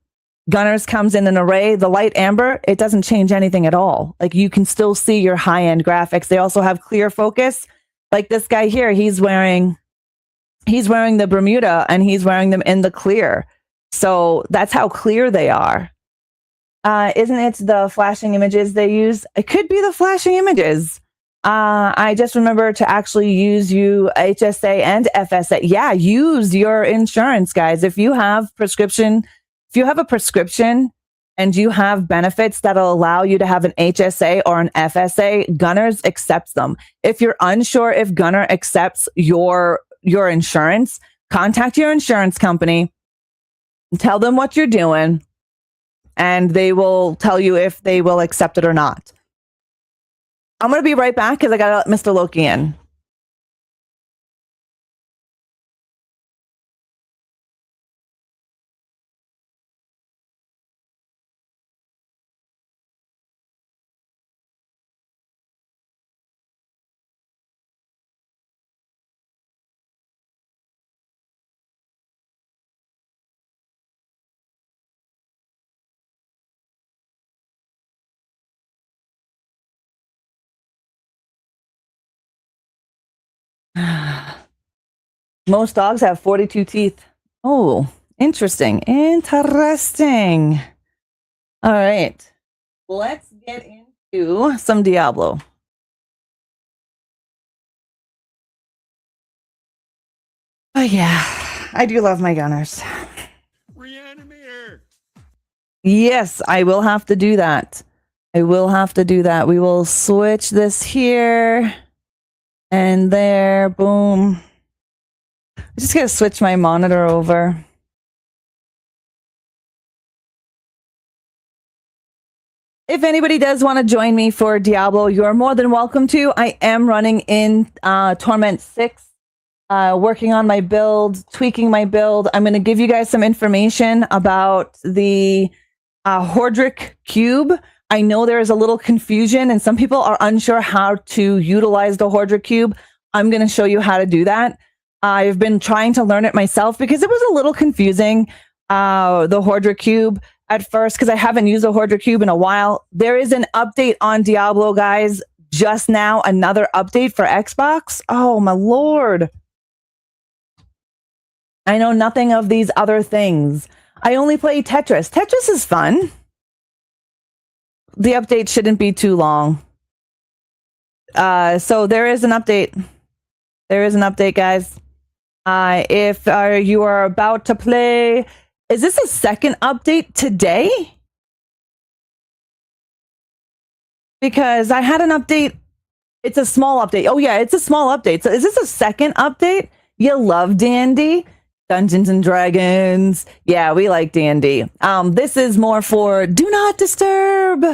Gunnars comes in an array. The light amber, it doesn't change anything at all. Like, you can still see your high-end graphics. They also have clear focus. Like this guy here, he's wearing the Bermuda and he's wearing them in the clear. So that's how clear they are. Isn't it the flashing images they use? It could be the flashing images. I just remember to actually use HSA and FSA. Yeah, use your insurance, guys. If you have a prescription and you have benefits that'll allow you to have an HSA or an FSA, Gunnar's accepts them. If you're unsure if Gunnar accepts your insurance, contact your insurance company, tell them what you're doing, and they will tell you if they will accept it or not. I'm going to be right back because I got to let Mr. Loki in. Most dogs have 42 teeth. Oh, interesting. Interesting. All right. Let's get into some Diablo. Oh, yeah. I do love my Gunners. ReAnimateHer. Yes, I will have to do that. I will have to do that. We will switch this here and there. Boom. I just gotta switch my monitor over. If anybody does want to join me for Diablo, you are more than welcome to. I am running in Torment 6, working on my build, tweaking my build. I'm going to give you guys some information about the Hordrick Cube. I know there is a little confusion and some people are unsure how to utilize the Hordrick Cube. I'm going to show you how to do that. I've been trying to learn it myself because it was a little confusing, the Hordrick Cube at first, because I haven't used a Hordrick Cube in a while. There is an update on Diablo, guys, just now, another update for Xbox. Oh, my Lord. I know nothing of these other things. I only play Tetris. Tetris is fun. The update shouldn't be too long. So there is an update. There is an update, guys. If you are about to play, is this a second update today? Because I had an update. It's a small update. Oh yeah, it's a small update. So is this a second update? You love D&D? Dungeons and Dragons. Yeah, we like D&D. This is more for Do Not Disturb.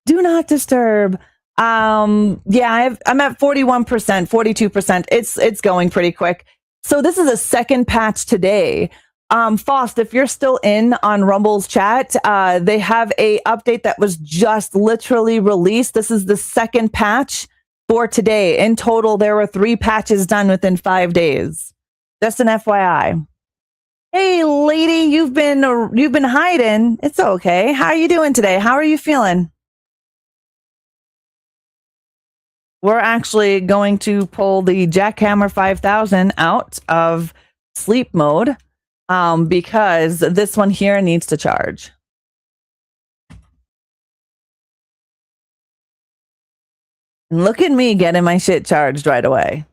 Do Not Disturb. Yeah, I'm at 41%, 42%. It's going pretty quick. So this is a second patch today. Faust, if you're still in on Rumble's chat, they have a update that was just literally released. This is the second patch for today. In total, there were 3 patches done within 5 days. Just an FYI. Hey, lady, you've been hiding. It's okay. How are you doing today? How are you feeling? We're actually going to pull the Jackhammer 5000 out of sleep mode because this one here needs to charge. And look at me getting my shit charged right away.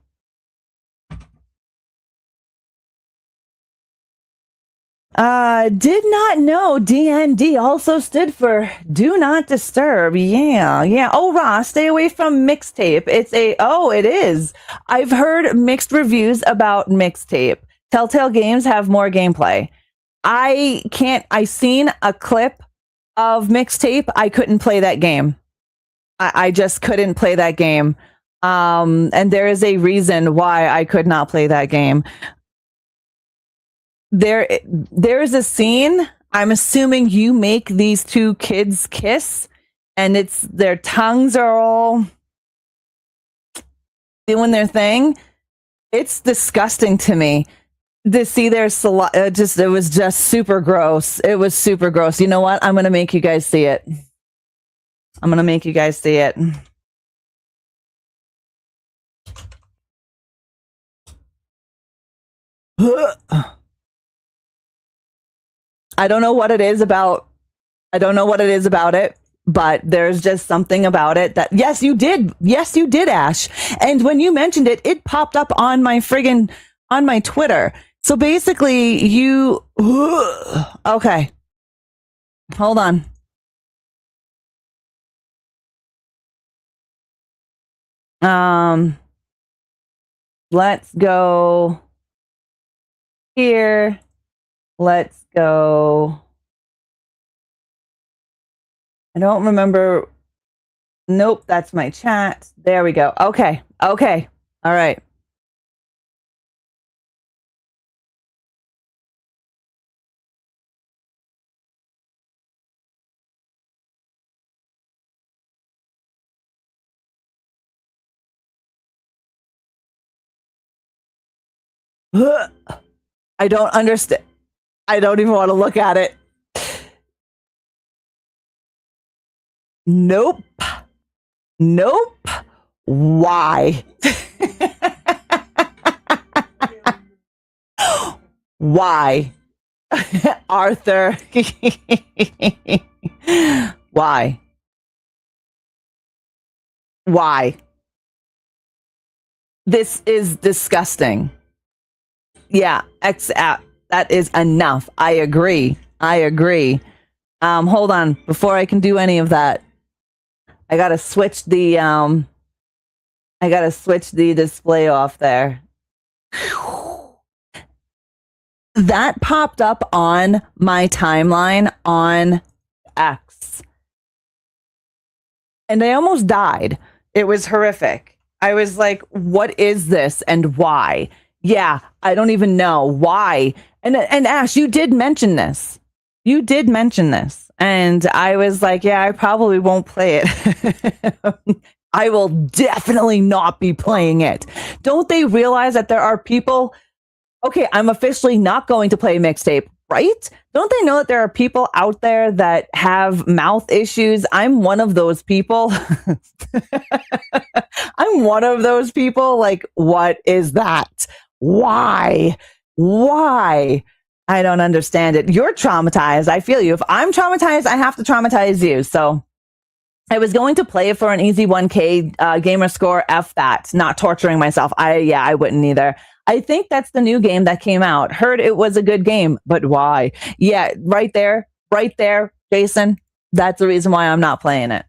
Did not know DND also stood for Do Not Disturb. Yeah. Oh, Ross, stay away from mixtape. It is. I've heard mixed reviews about mixtape. Telltale Games have more gameplay. I seen a clip of mixtape. I couldn't play that game. I just couldn't play that game. And there is a reason why I could not play that game. There's a scene. I'm assuming you make these 2 kids kiss, and their tongues are all doing their thing. It's disgusting to me to see their it was just super gross. It was super gross. You know what? I'm gonna make you guys see it. I'm gonna make you guys see it. I don't know what it is about it, but there's just something about it that yes, you did, Ash. And when you mentioned it, it popped up on my Twitter. So basically you okay. Hold on. Let's go here. Let's go. I don't remember. Nope, that's my chat. There we go. Okay. All right. I don't understand. I don't even want to look at it. Nope. Why? Why? Arthur. Why? Why? This is disgusting. Yeah, that is enough. I agree. Hold on. Before I can do any of that, I gotta switch the display off there. That popped up on my timeline on X. And I almost died. It was horrific. I was like, what is this and why? Yeah, I don't even know why. And Ash, you did mention this. And I was like, yeah, I probably won't play it. I will definitely not be playing it. Don't they realize that there are people? Okay, I'm officially not going to play mixtape, right? Don't they know that there are people out there that have mouth issues? I'm one of those people. I'm one of those people. Like, what is that? Why? I don't understand it. You're traumatized. I feel you. If I'm traumatized, I have to traumatize you. So I was going to play it for an easy 1K gamer score. F that. Not torturing myself. I wouldn't either. I think that's the new game that came out. Heard it was a good game, but why? Yeah, right there, Jason. That's the reason why I'm not playing it.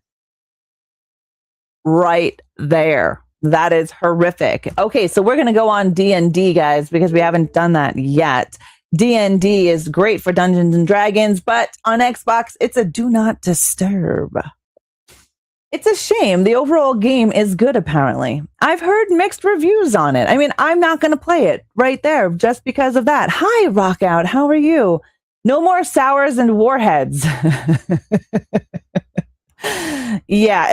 Right there. That is horrific. Okay, so we're going to go on D&D, guys, because we haven't done that yet. D&D is great for Dungeons and Dragons, but on Xbox, it's a do not disturb. It's a shame. The overall game is good, apparently. I've heard mixed reviews on it. I mean, I'm not going to play it right there just because of that. Hi, Rockout. How are you? No more sours and warheads. Yeah,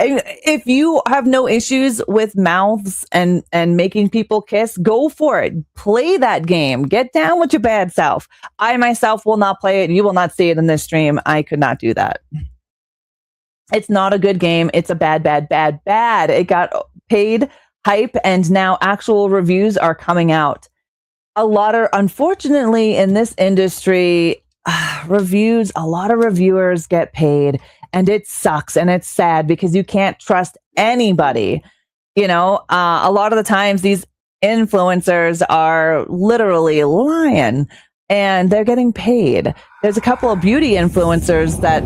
if you have no issues with mouths and making people kiss, go for it. Play that game. Get down with your bad self. I myself will not play it. You will not see it in this stream. I could not do that. It's not a good game. It's a bad. It got paid hype, and now actual reviews are coming out. Unfortunately, in this industry, a lot of reviewers get paid, and it sucks, and it's sad because you can't trust anybody. You know, a lot of the times these influencers are literally lying, and they're getting paid. There's a couple of beauty influencers that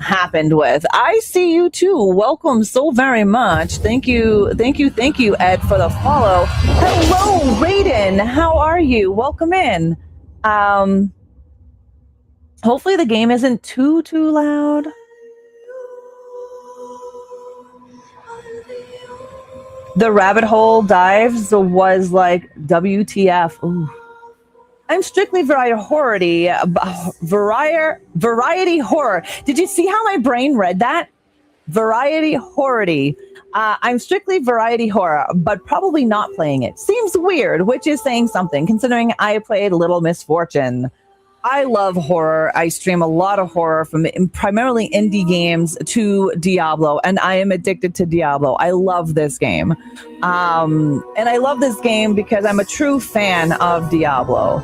happened with. I see you too. Welcome so very much. Thank you, Ed, for the follow. Hello, Raiden. How are you? Welcome in. Hopefully the game isn't too loud. The rabbit hole dives was like WTF. Ooh. I'm strictly variety horror. Did you see how my brain read that? Variety horror. I'm strictly variety horror, but probably not playing it. Seems weird, which is saying something, considering I played Little Misfortune. I love horror. I stream a lot of horror, from primarily indie games to Diablo, and I am addicted to Diablo. I love this game. And I love this game because I'm a true fan of Diablo.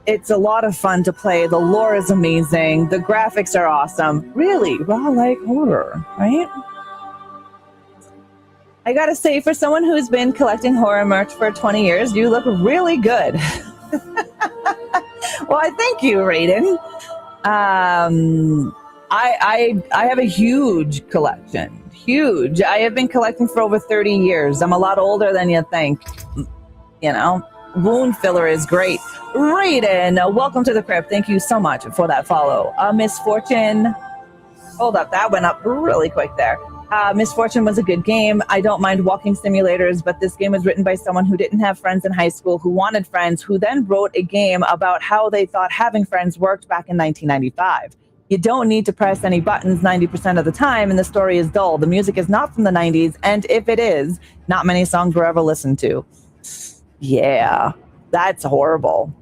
It's a lot of fun to play. The lore is amazing. The graphics are awesome. Really, raw like horror, right? I gotta say, for someone who's been collecting horror merch for 20 years, you look really good. Well, I thank you, Raiden. I have a huge collection. Huge. I have been collecting for over 30 years. I'm a lot older than you think. You know, wound filler is great. Raiden, welcome to the crypt. Thank you so much for that follow. Misfortune. Hold up, that went up really quick there. Misfortune was a good game. I don't mind walking simulators, but this game was written by someone who didn't have friends in high school, who wanted friends, who then wrote a game about how they thought having friends worked back in 1995. You don't need to press any buttons 90% of the time, and the story is dull. The music is not from the 90s, and if it is, not many songs were ever listened to. Yeah, that's horrible.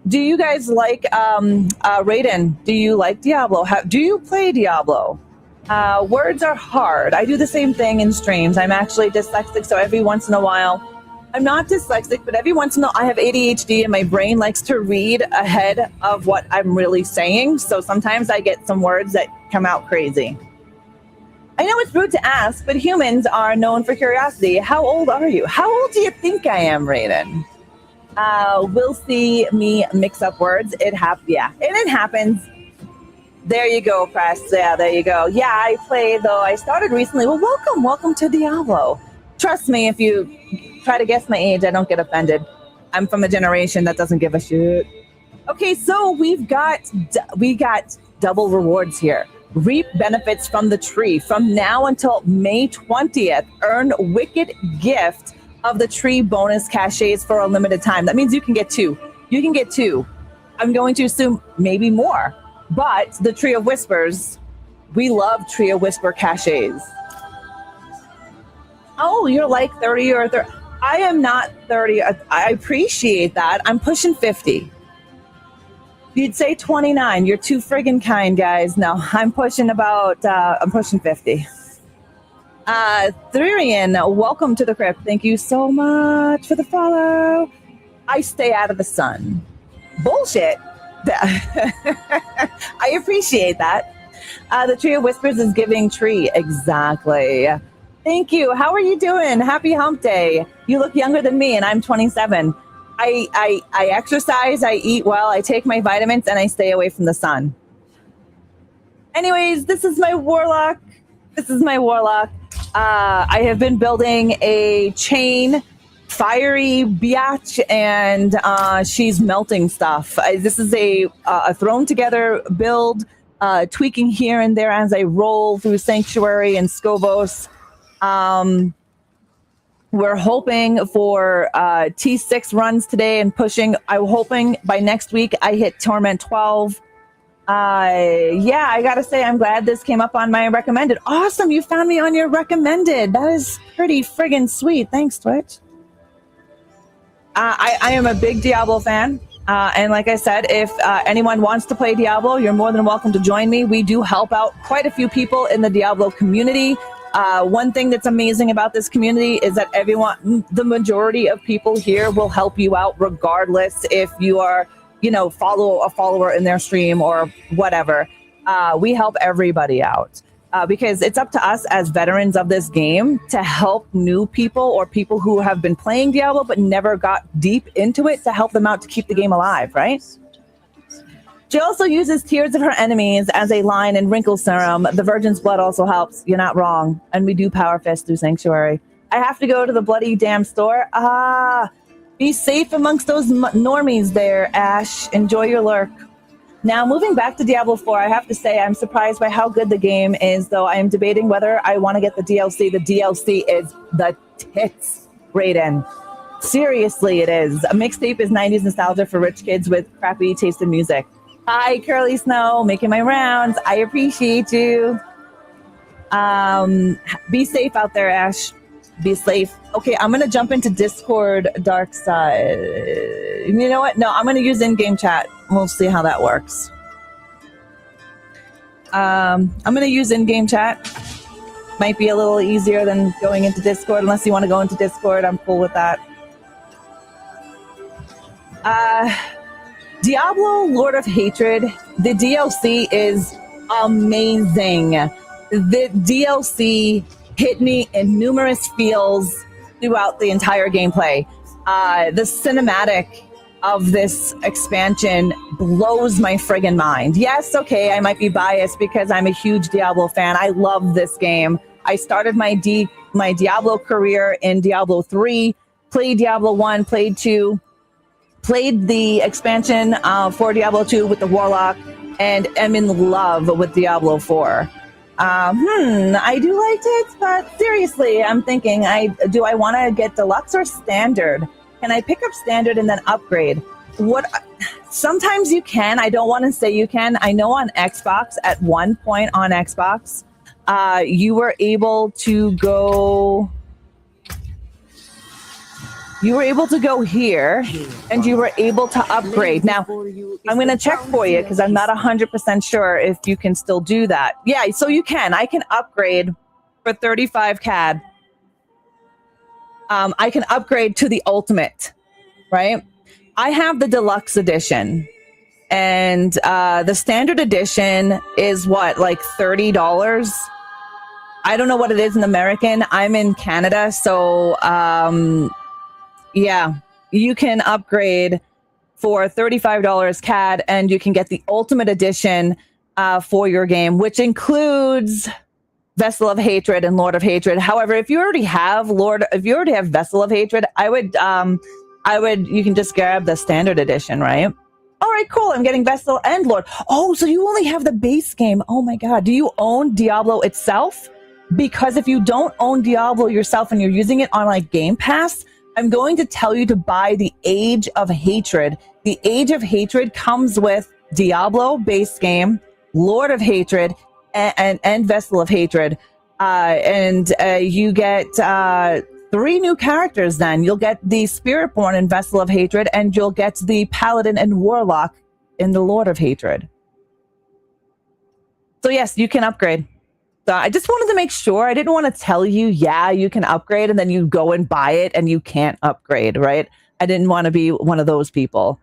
Do you guys like, Raiden, do you like Diablo? Do you play Diablo? Words are hard. I do the same thing in streams. I'm actually dyslexic, so every once in a while I'm not dyslexic, but every once in a while I have ADHD and my brain likes to read ahead of what I'm really saying. So sometimes I get some words that come out crazy. I know it's rude to ask, but humans are known for curiosity. How old are you? How old do you think I am, Raiden? Will see me mix up words. It happens. There you go, press. Yeah, there you go. Yeah, I play, though. I started recently. Well, welcome to Diablo. Trust me, if you try to guess my age, I don't get offended. I'm from a generation that doesn't give a shit. Okay, so we got double rewards here. Reap benefits from the tree from now until May 20th. Earn wicked gift of the tree bonus caches for a limited time. That means you can get two. You can get two. I'm going to assume maybe more. But the Tree of Whispers, we love Tree of Whisper caches. Oh, you're like 30 or 30. I am not 30. I appreciate that. I'm pushing 50. You'd say 29. You're too friggin' kind, guys. No, I'm pushing 50. Therian, welcome to the crypt. Thank you so much for the follow. I stay out of the sun. Bullshit. I appreciate that. The Tree of Whispers is giving tree. Exactly. Thank you. How are you doing? Happy hump day. You look younger than me and I'm 27. I exercise, I eat well, I take my vitamins, and I stay away from the sun. Anyways, this is my warlock. I have been building a chain, fiery biatch, and she's melting stuff. This is a thrown together build, tweaking here and there as I roll through Sanctuary and Scovos. We're hoping for T6 runs today and pushing. I'm hoping by next week I hit Torment 12. Yeah, I gotta say, I'm glad this came up on my recommended. Awesome, you found me on your recommended. That is pretty friggin' sweet. Thanks, Twitch. I am a big Diablo fan. And like I said, if anyone wants to play Diablo, you're more than welcome to join me. We do help out quite a few people in the Diablo community. One thing that's amazing about this community is that the majority of people here will help you out regardless if you are, a follower in their stream or whatever. We help everybody out because it's up to us as veterans of this game to help new people or people who have been playing Diablo but never got deep into it, to help them out to keep the game alive, right? She also uses tears of her enemies as a line in Wrinkle Serum. The Virgin's Blood also helps. You're not wrong. And we do Power Fist through Sanctuary. I have to go to the bloody damn store. Be safe amongst those normies there, Ash. Enjoy your lurk. Now, moving back to Diablo 4, I have to say I'm surprised by how good the game is, though I am debating whether I want to get the DLC. The DLC is the tits, Raiden. Seriously, it is. A mixtape is 90s nostalgia for rich kids with crappy taste in music. Hi, Curly Snow, making my rounds. I appreciate you. Be safe out there, Ash. Be safe. Okay, I'm going to jump into Discord Dark Side. You know what? No, I'm going to use in-game chat. We'll see how that works. I'm going to use in-game chat. Might be a little easier than going into Discord. Unless you want to go into Discord, I'm cool with that. Diablo Lord of Hatred, the DLC is amazing. The DLC hit me in numerous feels throughout the entire gameplay. The cinematic of this expansion blows my friggin' mind. Yes, okay, I might be biased because I'm a huge Diablo fan. I love this game. I started my Diablo career in Diablo 3, played Diablo 1, played 2, played the expansion for Diablo 2 with the Warlock, and am in love with Diablo 4. I do like it, but seriously, I'm thinking, do I want to get deluxe or standard? Can I pick up standard and then upgrade? Sometimes you can. I don't want to say you can. I know on Xbox, at one point on Xbox, you were able to go here and you were able to upgrade. Now, I'm going to check for you because I'm not 100% sure if you can still do that. Yeah, so you can. I can upgrade for 35 CAD. I can upgrade to the ultimate, right? I have the deluxe edition, and the standard edition is what, like $30? I don't know what it is in American. I'm in Canada, so yeah, you can upgrade for $35 CAD, and you can get the ultimate edition for your game, which includes Vessel of Hatred and Lord of Hatred. However, if you already have Vessel of Hatred, I would you can just grab the standard edition, right? All right, cool. I'm getting Vessel and Lord. Oh, so you only have the base game. Oh my God. Do you own Diablo itself? Because if you don't own Diablo yourself and you're using it on like Game Pass, I'm going to tell you to buy the Age of Hatred. The Age of Hatred comes with Diablo base game, Lord of Hatred, and Vessel of Hatred. You get 3 new characters then. You'll get the Spiritborn in Vessel of Hatred, and you'll get the Paladin and Warlock in the Lord of Hatred. So yes, you can upgrade. So I just wanted to make sure. I didn't want to tell you, yeah, you can upgrade, and then you go and buy it and you can't upgrade, right? I didn't want to be one of those people.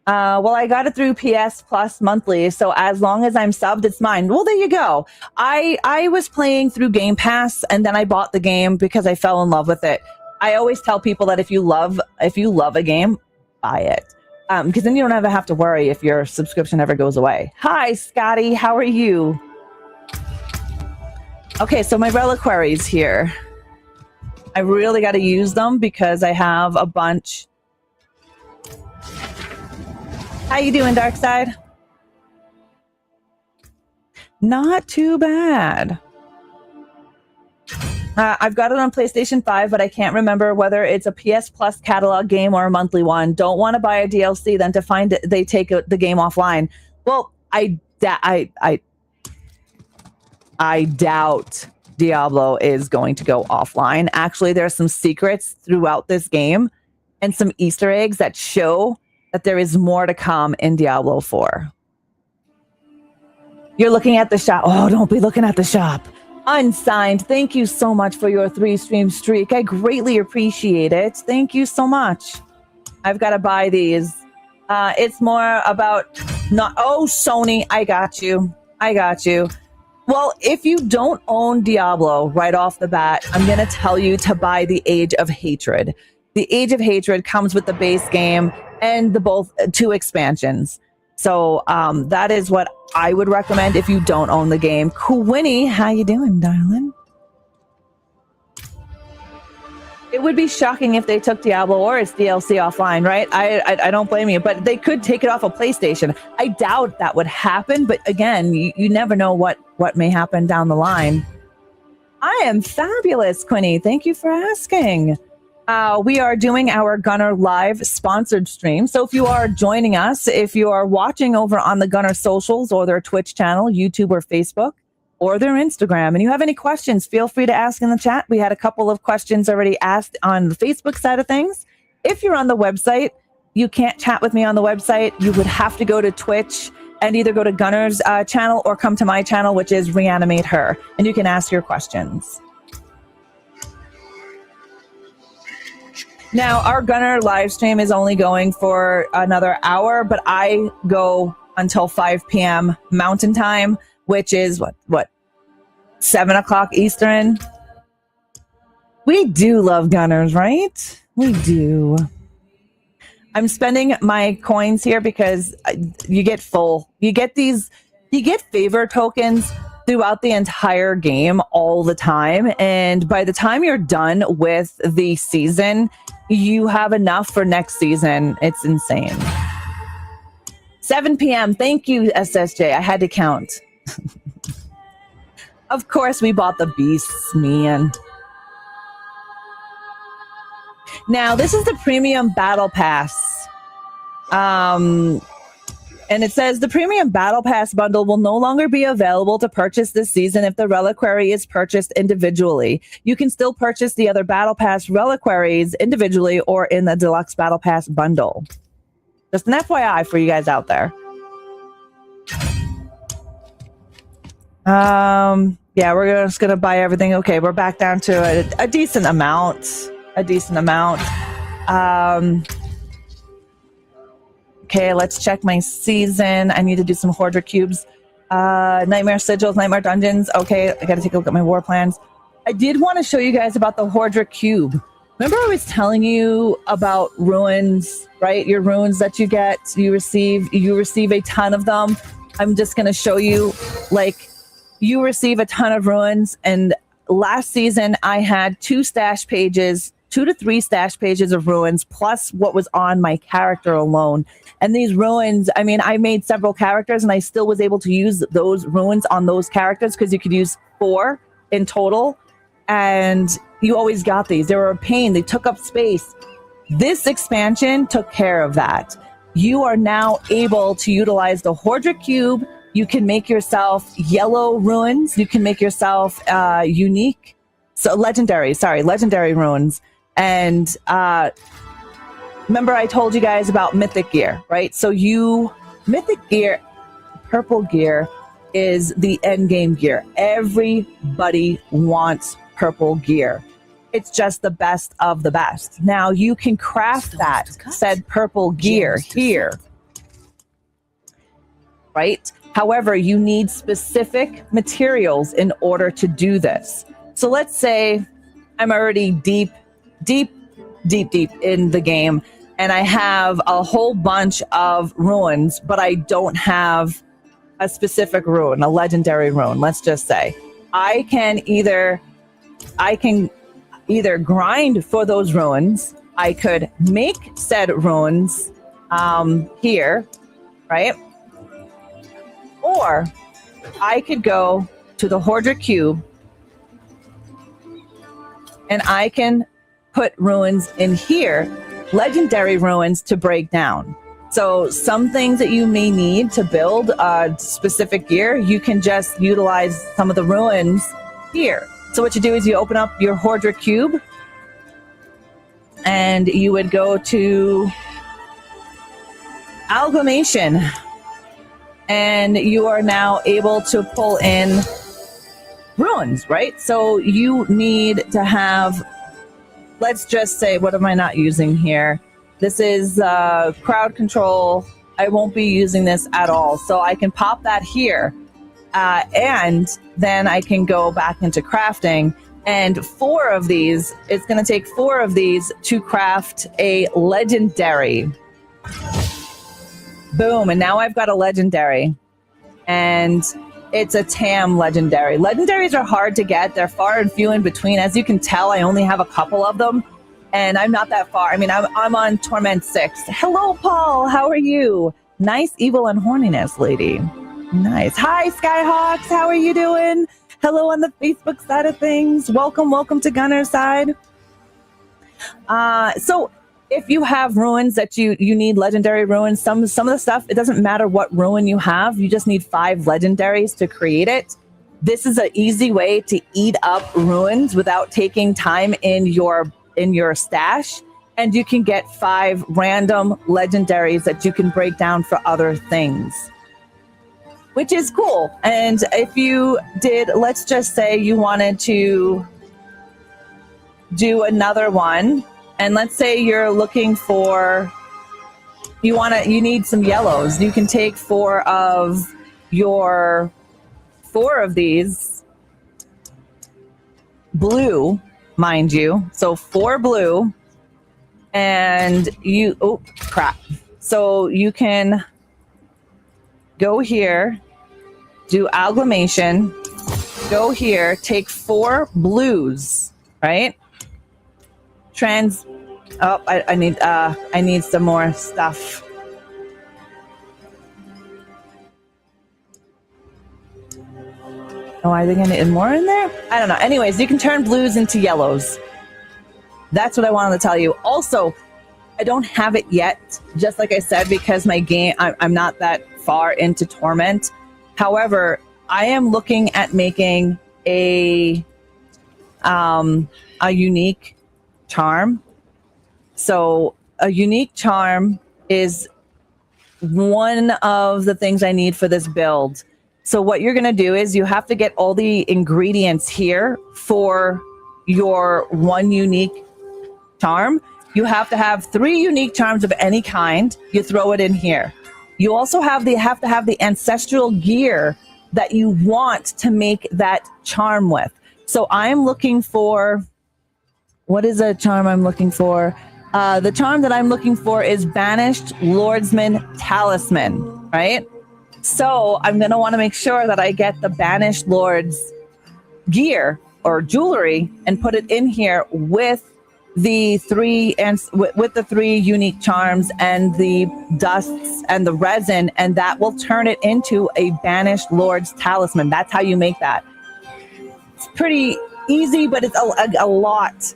Well, I got it through PS Plus monthly, so as long as I'm subbed, it's mine. Well, there you go. I was playing through Game Pass, and then I bought the game because I fell in love with it. I always tell people that if you love a game, buy it. Because then you don't ever have to worry if your subscription ever goes away. Hi, Scotty. How are you? Okay, so my reliquaries here. I really got to use them because I have a bunch. How you doing, Darkside? Not too bad. I've got it on PlayStation 5, but I can't remember whether it's a PS Plus catalog game or a monthly one. Don't want to buy a DLC, then to find it, they take the game offline. Well, I doubt Diablo is going to go offline. Actually, there's some secrets throughout this game and some Easter eggs that show that there is more to come in Diablo 4. You're looking at the shop. Oh, don't be looking at the shop. Unsigned, thank you so much for your 3-stream streak. I greatly appreciate it. Thank you so much. I've got to buy these. It's more about not... Oh, Sony, I got you. I got you. Well, if you don't own Diablo right off the bat, I'm going to tell you to buy the Age of Hatred. The Age of Hatred comes with the base game and the both 2 expansions. So that is what I would recommend if you don't own the game. Quinny, how you doing, darling? It would be shocking if they took Diablo or its DLC offline, right? I don't blame you, but they could take it off of PlayStation. I doubt that would happen, but again, you never know what may happen down the line. I am fabulous, Quinny. Thank you for asking. We are doing our Gunnar live sponsored stream. So if you are joining us, if you are watching over on the Gunnar socials or their Twitch channel, YouTube or Facebook, or their Instagram, and you have any questions, feel free to ask in the chat. We had a couple of questions already asked on the Facebook side of things. If you're on the website, you can't chat with me on the website. You would have to go to Twitch and either go to Gunnar's channel or come to my channel, which is ReAnimateHer, and you can ask your questions. Now, our Gunnar live stream is only going for another hour, but I go until 5 p.m. Mountain Time, which is what 7 o'clock Eastern. We do love Gunnars, right? We do. I'm spending my coins here because you get full. You get favor tokens throughout the entire game all the time. And by the time you're done with the season, you have enough for next season. It's insane. 7 p.m. Thank you, SSJ. I had to count. Of course, we bought the beasts, man. Now, this is the premium battle pass. And it says the premium battle pass bundle will no longer be available to purchase this season if the reliquary is purchased individually. You can still purchase the other battle pass reliquaries individually or in the deluxe battle pass bundle. Just an FYI for you guys out there. Yeah, we're just gonna buy everything. Okay, we're back down to a decent amount. a decent amount. Okay, let's check my season. I need to do some hoarder cubes. Nightmare sigils, nightmare dungeons. Okay, I gotta take a look at my war plans. I did want to show you guys about the hoarder cube. Remember I was telling you about runes, right? Your runes that you get, you receive a ton of them. I'm just gonna show you, like, you receive a ton of runes, and last season I had 2 to 3 stash pages of runes plus what was on my character alone. And these runes, I mean, I made several characters and I still was able to use those runes on those characters because you could use 4 in total. And you always got these. They were a pain. They took up space. This expansion took care of that. You are now able to utilize the Hoarder Cube. You can make yourself yellow runes. You can make yourself unique, so legendary runes. And remember I told you guys about mythic gear, right? So mythic gear, purple gear is the end game gear. Everybody wants purple gear. It's just the best of the best. Now you can craft that said purple gear here, right? However, you need specific materials in order to do this. So let's say I'm already deep in the game and I have a whole bunch of runes, but I don't have a specific rune, a legendary rune. Let's just say I can either grind for those runes. I could make said runes here, right? Or I could go to the Hoarder Cube and I can put runes in here, legendary runes to break down. So some things that you may need to build specific gear, you can just utilize some of the runes here. So what you do is you open up your Hoarder Cube and you would go to Amalgamation. And you are now able to pull in runes, right? So you need to have, let's just say, what am I not using here? This is crowd control. I won't be using this at all. So I can pop that here. And then I can go back into crafting. And 4 of these, it's going to take 4 of these to craft a legendary. Boom, and now I've got a legendary. And it's a TAM legendary. Legendaries are hard to get. They're far and few in between. As you can tell, I only have a couple of them. And I'm not that far. I mean, I'm on Torment 6. Hello, Paul. How are you? Nice, evil, and horniness, lady. Nice. Hi, Skyhawks. How are you doing? Hello on the Facebook side of things. Welcome to Gunnar's side. So if you have ruins that you need legendary ruins, some of the stuff, it doesn't matter what ruin you have. You just need 5 legendaries to create it. This is an easy way to eat up ruins without taking time in your stash. And you can get 5 random legendaries that you can break down for other things, which is cool. And if you did, let's just say you wanted to do another one, and let's say you're looking for, you need some yellows. You can take 4 of these blue, mind you. So 4 blue, and oh crap. So you can go here, do amalgamation, go here, take 4 blues, right? I need some more stuff. Oh, I think I need more in there? I don't know. Anyways, you can turn blues into yellows. That's what I wanted to tell you. Also, I don't have it yet, just like I said, because my game, I'm not that far into Torment. However, I am looking at making a unique charm. So a unique charm is one of the things I need for this build. So what you're going to do is you have to get all the ingredients here for your one unique charm, you have to have 3 unique charms of any kind. You throw it in here. You also have to have the ancestral gear that you want to make that charm with. So I'm looking for, what is a charm I'm looking for? The charm that I'm looking for is Banished Lordsman Talisman, right? So I'm going to want to make sure that I get the Banished Lord's gear or jewelry and put it in here with the 3 and with the 3 unique charms and the dusts and the resin, and that will turn it into a Banished Lord's Talisman. That's how you make that. It's pretty easy, but it's a lot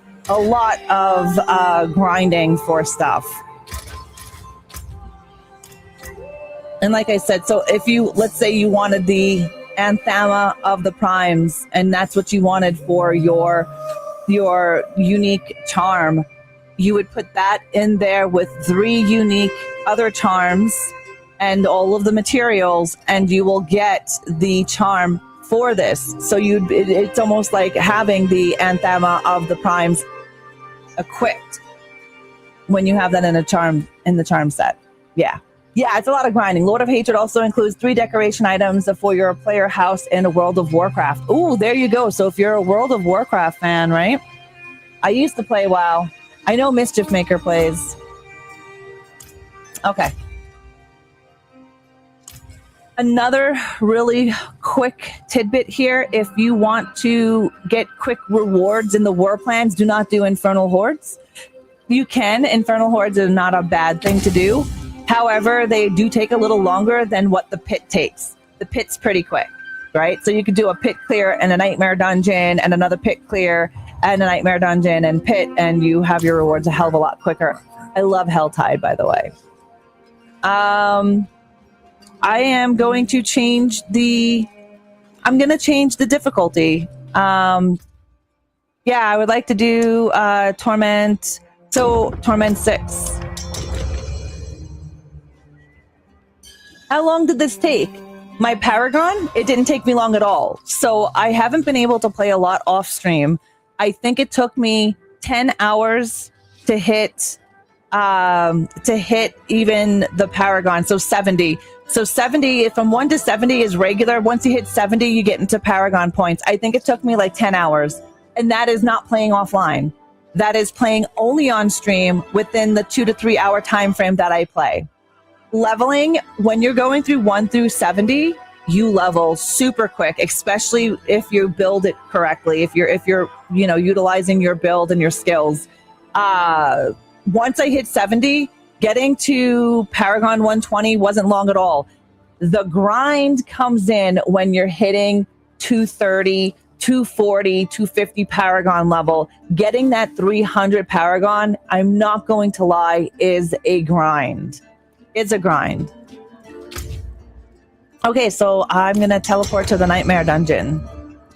of grinding for stuff. And like I said, so if you, let's say you wanted the Anthema of the Primes, and that's what you wanted for your unique charm, you would put that in there with 3 unique other charms and all of the materials, and you will get the charm for this. So it's almost like having the Anthema of the Primes equipped when you have that in the charm set. Yeah, it's a lot of grinding. Lord of Hatred also includes 3 decoration items for your player house in a World of Warcraft. Ooh, there you go. So if you're a World of Warcraft fan, right? I used to play WoW. I know Mischief Maker plays. Okay. Another really quick tidbit here. If you want to get quick rewards in the war plans, do not do Infernal Hordes. You can. Infernal Hordes are not a bad thing to do. However, they do take a little longer than what the pit takes. The pit's pretty quick, right? So you could do a pit clear and a nightmare dungeon and another pit clear and a nightmare dungeon and pit, and you have your rewards a hell of a lot quicker. I love Helltide, by the way. I am going to change the difficulty. Yeah, I would like to do Torment. So Torment 6. How long did this take? My Paragon, it didn't take me long at all. So I haven't been able to play a lot off stream. I think it took me 10 hours to hit even the Paragon. So 70. So 70, from 1 to 70 is regular. Once you hit 70, you get into Paragon points. I think it took me like 10 hours. And that is not playing offline. That is playing only on stream within the 2 to 3 hour time frame that I play. Leveling, when you're going through 1 through 70, you level super quick, especially if you build it correctly, if you're utilizing your build and your skills. Once I hit 70, getting to Paragon 120 wasn't long at all. The grind comes in when you're hitting 230, 240, 250 Paragon level. Getting that 300 Paragon, I'm not going to lie, is a grind. It's a grind. Okay, so I'm going to teleport to the Nightmare Dungeon.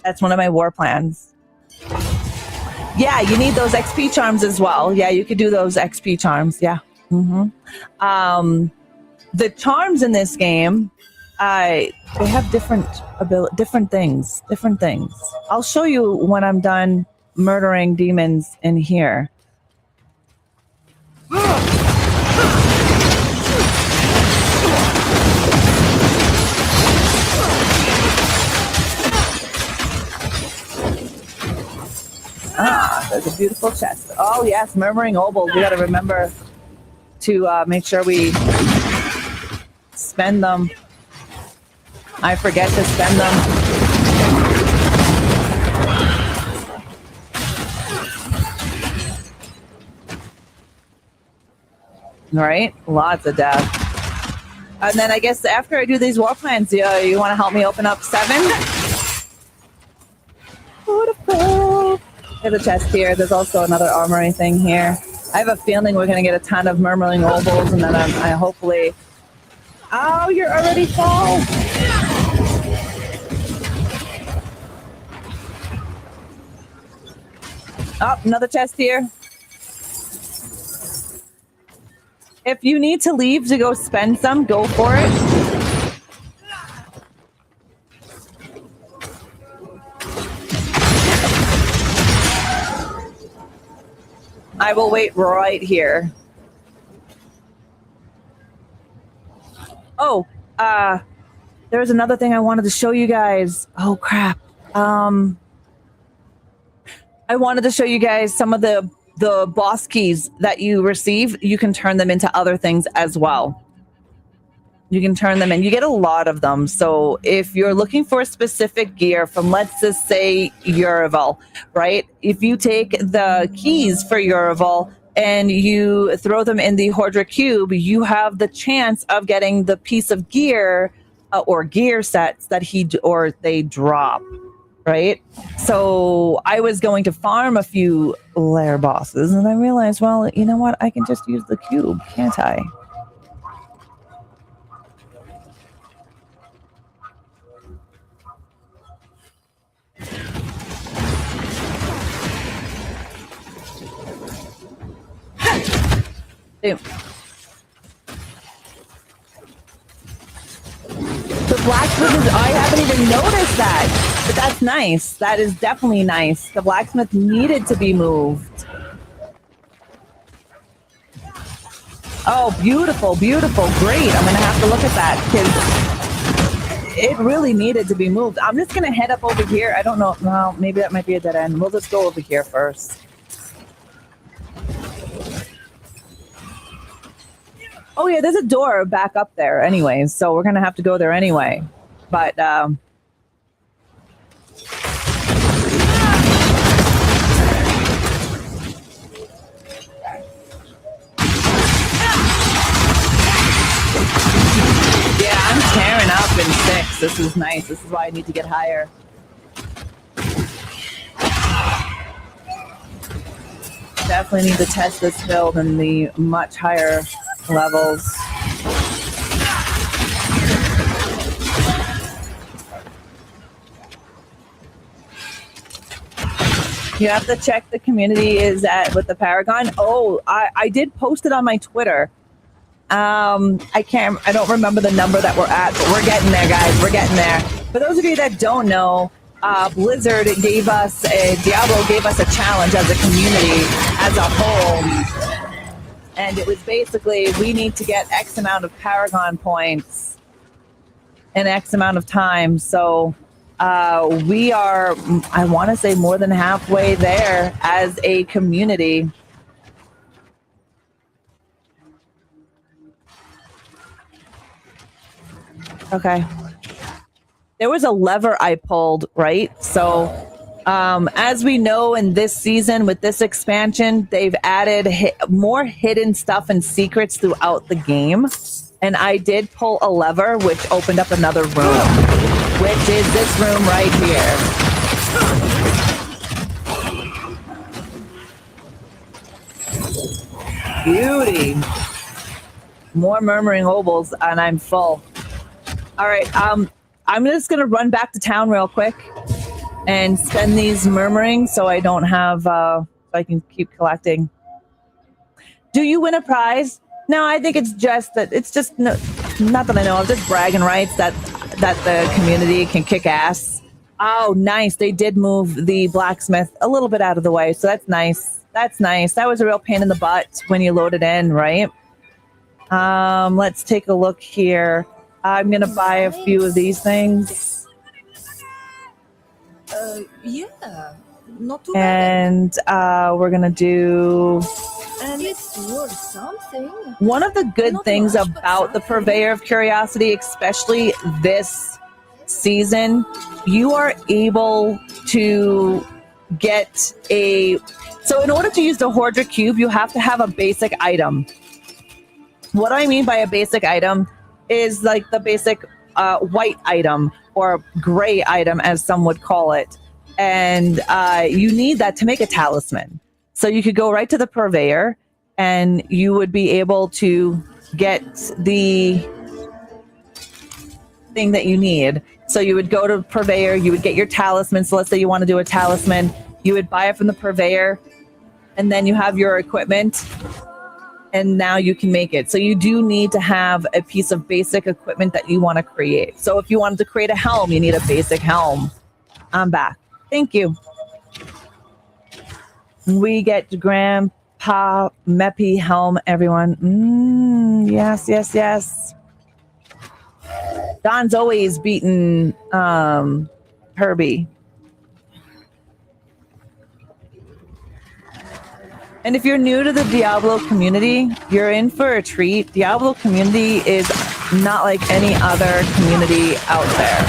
That's one of my war plans. Yeah, you need those XP charms as well. Yeah, you could do those XP charms. Yeah. The charms in this game, they have different things. I'll show you when I'm done murdering demons in here. There's a beautiful chest. Oh yes, Murmuring Obols. We got to remember to make sure we spend them. I forget to spend them. Right? Lots of death. And then I guess after I do these war plans, you want to help me open up 7? Beautiful. There's a chest here. There's also another armory thing here. I have a feeling we're going to get a ton of Murmuring Obols, and then I hopefully... Oh, you're already full! Oh, another chest here. If you need to leave to go spend some, go for it. I will wait right here. Oh, there's another thing I wanted to show you guys. Oh crap. I wanted to show you guys some of the boss keys that you receive. You can turn them into other things as well. You can turn them in. You get a lot of them. So if you're looking for a specific gear from, let's just say, Urival, right? If you take the keys for Urival and you throw them in the Hordra cube, you have the chance of getting the piece of gear or gear sets that they drop, right? So I was going to farm a few lair bosses, and I realized, well, you know what? I can just use the cube, can't I? Boom. The blacksmith is, I haven't even noticed that, but that's nice. That is definitely nice. The blacksmith needed to be moved. Oh, beautiful, beautiful, great. I'm gonna have to look at that because it really needed to be moved. I'm just gonna head up over here. I don't know, well, maybe that might be a dead end. We'll just go over here first. Oh yeah, there's a door back up there anyways, so we're gonna have to go there anyway. But yeah, I'm tearing up in 6. This is nice. This is why I need to get higher. Definitely need to test this build in the much higher levels. You have to check the community is at with the Paragon. Oh, I did post it on my Twitter. I don't remember the number that we're at, but we're getting there, guys. We're getting there. For those of you that don't know, Blizzard Diablo gave us a challenge as a community, as a whole. And it was basically, we need to get X amount of Paragon points in X amount of time. So we are, I want to say, more than halfway there as a community. Okay. There was a lever I pulled, right? So as we know in this season with this expansion, they've added more hidden stuff and secrets throughout the game. And I did pull a lever, which opened up another room, which is this room right here. Beauty. More murmuring obols, and I'm full. All right, I'm just gonna run back to town real quick and spend these murmuring so I don't have, so I can keep collecting. Do you win a prize? No, I think it's just that not that I know of, just bragging rights that the community can kick ass. Oh, nice. They did move the blacksmith a little bit out of the way, so that's nice. That's nice. That was a real pain in the butt when you load it in, right? Let's take a look here. I'm gonna buy a few of these things. Yeah, not too bad. And we're gonna do And it's worth something. one of the good Not things much, but about the something. Purveyor of Curiosity, especially this season, you are able to get so in order to use the Hordra Cube, you have to have a basic item. What I mean by a basic item is like the basic white item or gray item, as some would call it. And you need that to make a talisman. So you could go right to the Purveyor and you would be able to get the thing that you need. So you would go to Purveyor, you would get your talisman. So let's say you want to do a talisman, you would buy it from the Purveyor, and then you have your equipment, and now you can make it. So you do need to have a piece of basic equipment that you want to create. So if you wanted to create a helm, you need a basic helm. I'm back. Thank you. We get Grandpa Pa Meppy Helm, everyone. Yes, yes, yes. Don's always beaten Herbie. And if you're new to the Diablo community, you're in for a treat. Diablo community is not like any other community out there.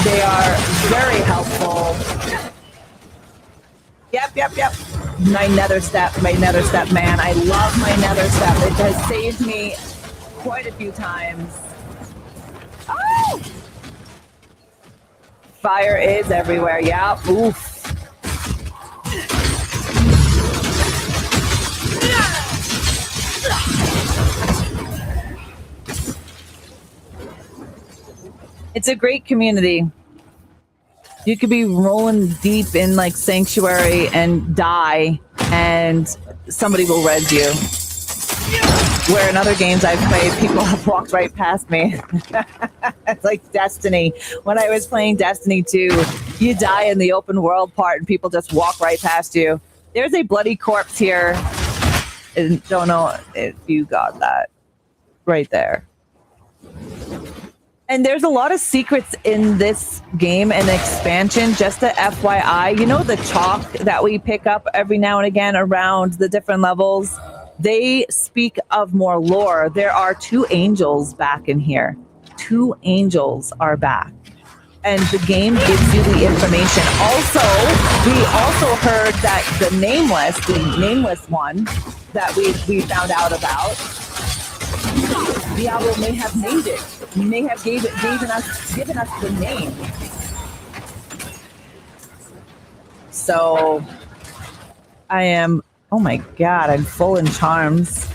They are very helpful. Yep. My nether step, man. I love my nether step. It has saved me quite a few times. Oh! Fire is everywhere. Yeah. Oof. It's a great community. You could be rolling deep in like Sanctuary and die, and somebody will res you. Where in other games I've played, people have walked right past me. It's like Destiny. When I was playing Destiny 2, you die in the open world part and people just walk right past you. There's a bloody corpse here. I don't know if you got that. Right there. And there's a lot of secrets in this game and expansion, just a FYI. You know the chalk that we pick up every now and again around the different levels? They speak of more lore. There are 2 angels back in here. 2 angels are back. And the game gives you the information. Also, we also heard that the nameless one that we found out about, Diablo may have named it. May have given us the name. So I am, oh my god, I'm full in charms.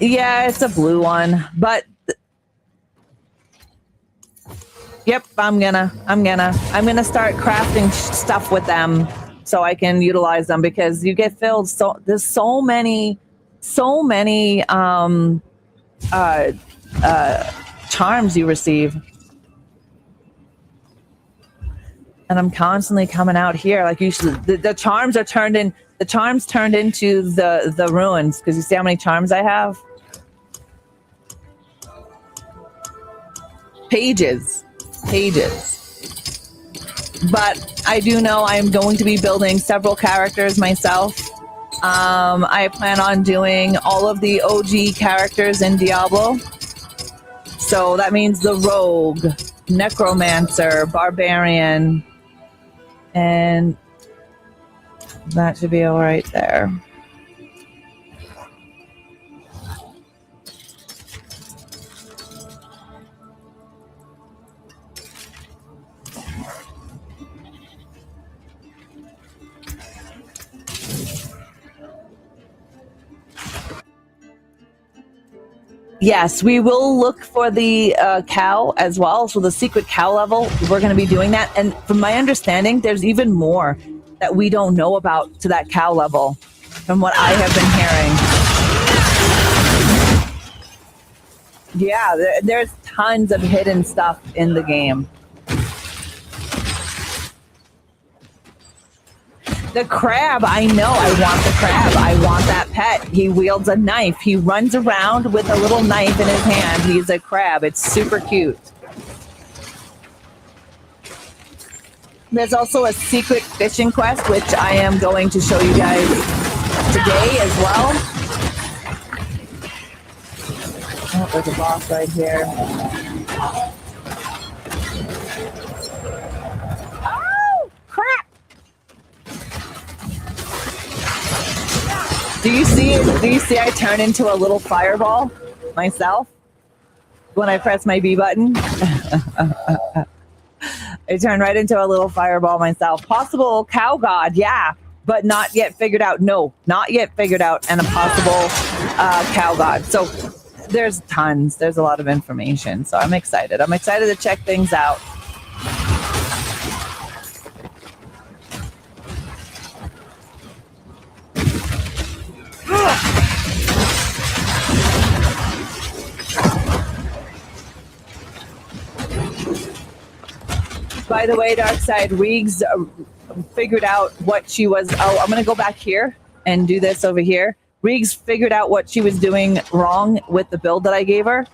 Yeah, it's a blue one, but yep, I'm gonna start crafting stuff with them so I can utilize them, because you get filled there's so many charms you receive. And I'm constantly coming out here. Like usually the charms are turned into the ruins, because you see how many charms I have? Pages. But I do know I'm going to be building several characters myself. I plan on doing all of the OG characters in Diablo. So that means the Rogue, Necromancer, Barbarian, and that should be all right there. Yes, we will look for the cow as well. So the secret cow level, we're going to be doing that. And from my understanding, there's even more that we don't know about to that cow level, from what I have been hearing. Yeah, there's tons of hidden stuff in the game. The crab, I know, I want the crab. I want that pet. He wields a knife. He runs around with a little knife in his hand. He's a crab. It's super cute. There's also a secret fishing quest, which I am going to show you guys today as well. Oh, there's a boss right here. Oh, crap! Do you see I turn into a little fireball myself when I press my B button? I turn right into a little fireball myself. Possible cow god, yeah, but not yet figured out. No, not yet figured out, and a possible cow god. So there's tons. There's a lot of information. So I'm excited. I'm excited to check things out. By the way, Darkside, Reegs figured out what she was. Oh, I'm going to go back here and do this over here. Reegs figured out what she was doing wrong with the build that I gave her.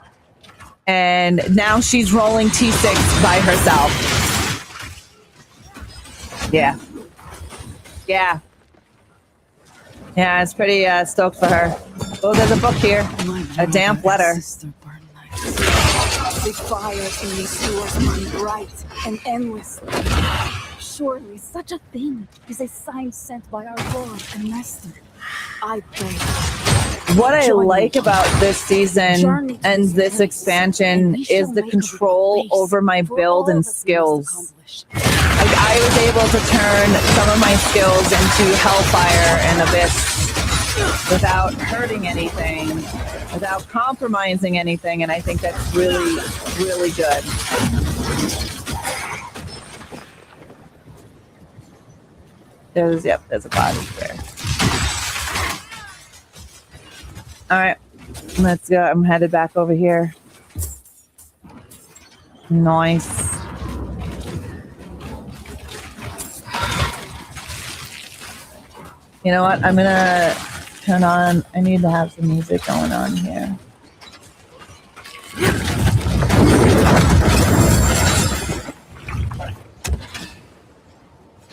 And now she's rolling T6 by herself. Yeah. Yeah. Yeah, it's pretty stoked for her. Oh, there's a book here. A damp letter. The fires in these sewers burn bright and endless. Surely such a thing is a sign sent by our Lord and Master. I pray. What I like about this season and this expansion is the control over my build and skills. Like, I was able to turn some of my skills into Hellfire and Abyss without hurting anything, without compromising anything, and I think that's really, really good. There's a body there. All right, let's go. I'm headed back over here. Nice. You know what? I'm gonna turn on. I need to have some music going on here.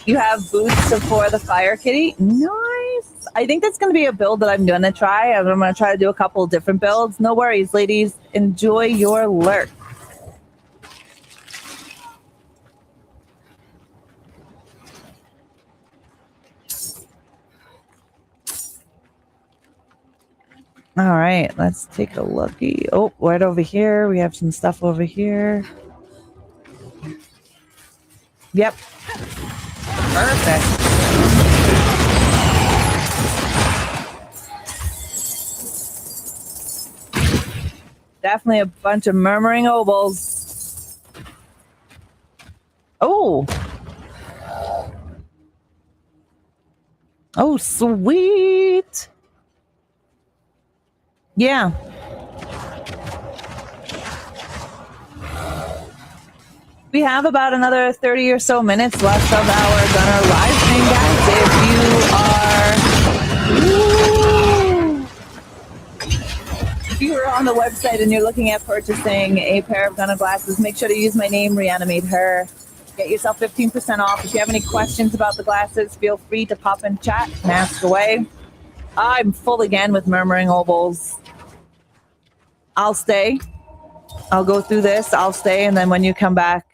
You have boots for the fire kitty? Nice. I think that's going to be a build that I'm going to try. I'm going to try to do a couple different builds. No worries, ladies. Enjoy your lurk. All right, let's take a looky. Oh, right over here. We have some stuff over here. Yep. Perfect. Definitely a bunch of murmuring obols. Oh. Oh, sweet. Yeah. We have about another 30 or so minutes left of our Gunnar live stream, guys. If you are on the website and you're looking at purchasing a pair of Gunnar glasses, make sure to use my name, ReAnimateHer. Get yourself 15% off. If you have any questions about the glasses, feel free to pop in chat and ask away. I'm full again with murmuring obols. I'll stay. I'll go through this. I'll stay, and then when you come back,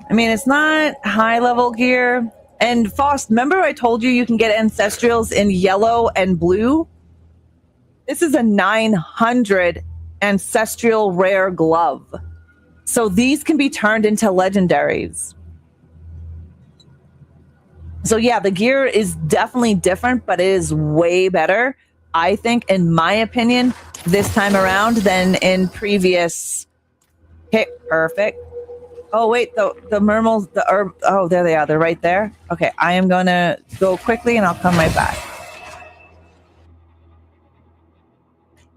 I mean, it's not high level gear. And Faust, remember I told you can get ancestrals in yellow and blue? This is a 900 ancestral rare glove. So these can be turned into legendaries. So yeah, the gear is definitely different, but it is way better, I think, in my opinion, this time around than in previous. Okay, perfect. Oh wait, the mermals, the herb. Oh, there they are. They're right there. Okay, I am gonna go quickly, and I'll come right back.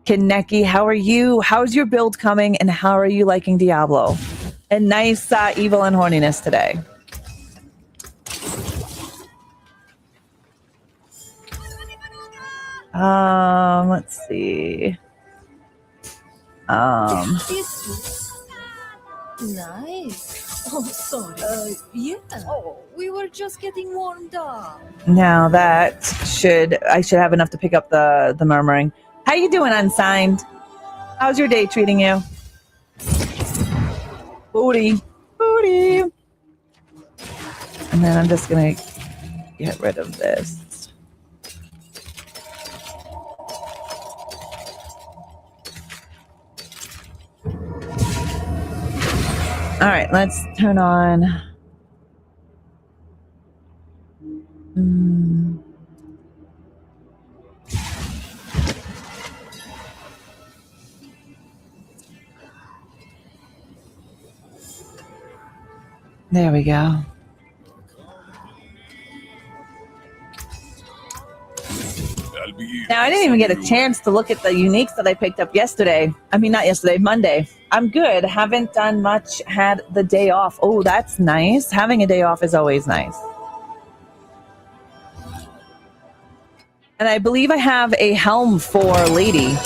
Kaneki, how are you? How's your build coming, and how are you liking Diablo? And nice evil and horniness today. Let's see. Nice. Oh, sorry. Yeah. Oh, we were just getting warmed up. Now that I should have enough to pick up the murmuring. How you doing, Unsigned? How's your day treating you? Booty. Booty. And then I'm just gonna get rid of this. All right, let's turn on. There we go. I'll be Now, I didn't even get a chance to look at the uniques that I picked up yesterday. I mean, not yesterday, Monday. I'm good. Haven't done much. Had the day off. Oh, that's nice. Having a day off is always nice. And I believe I have a helm for Lady.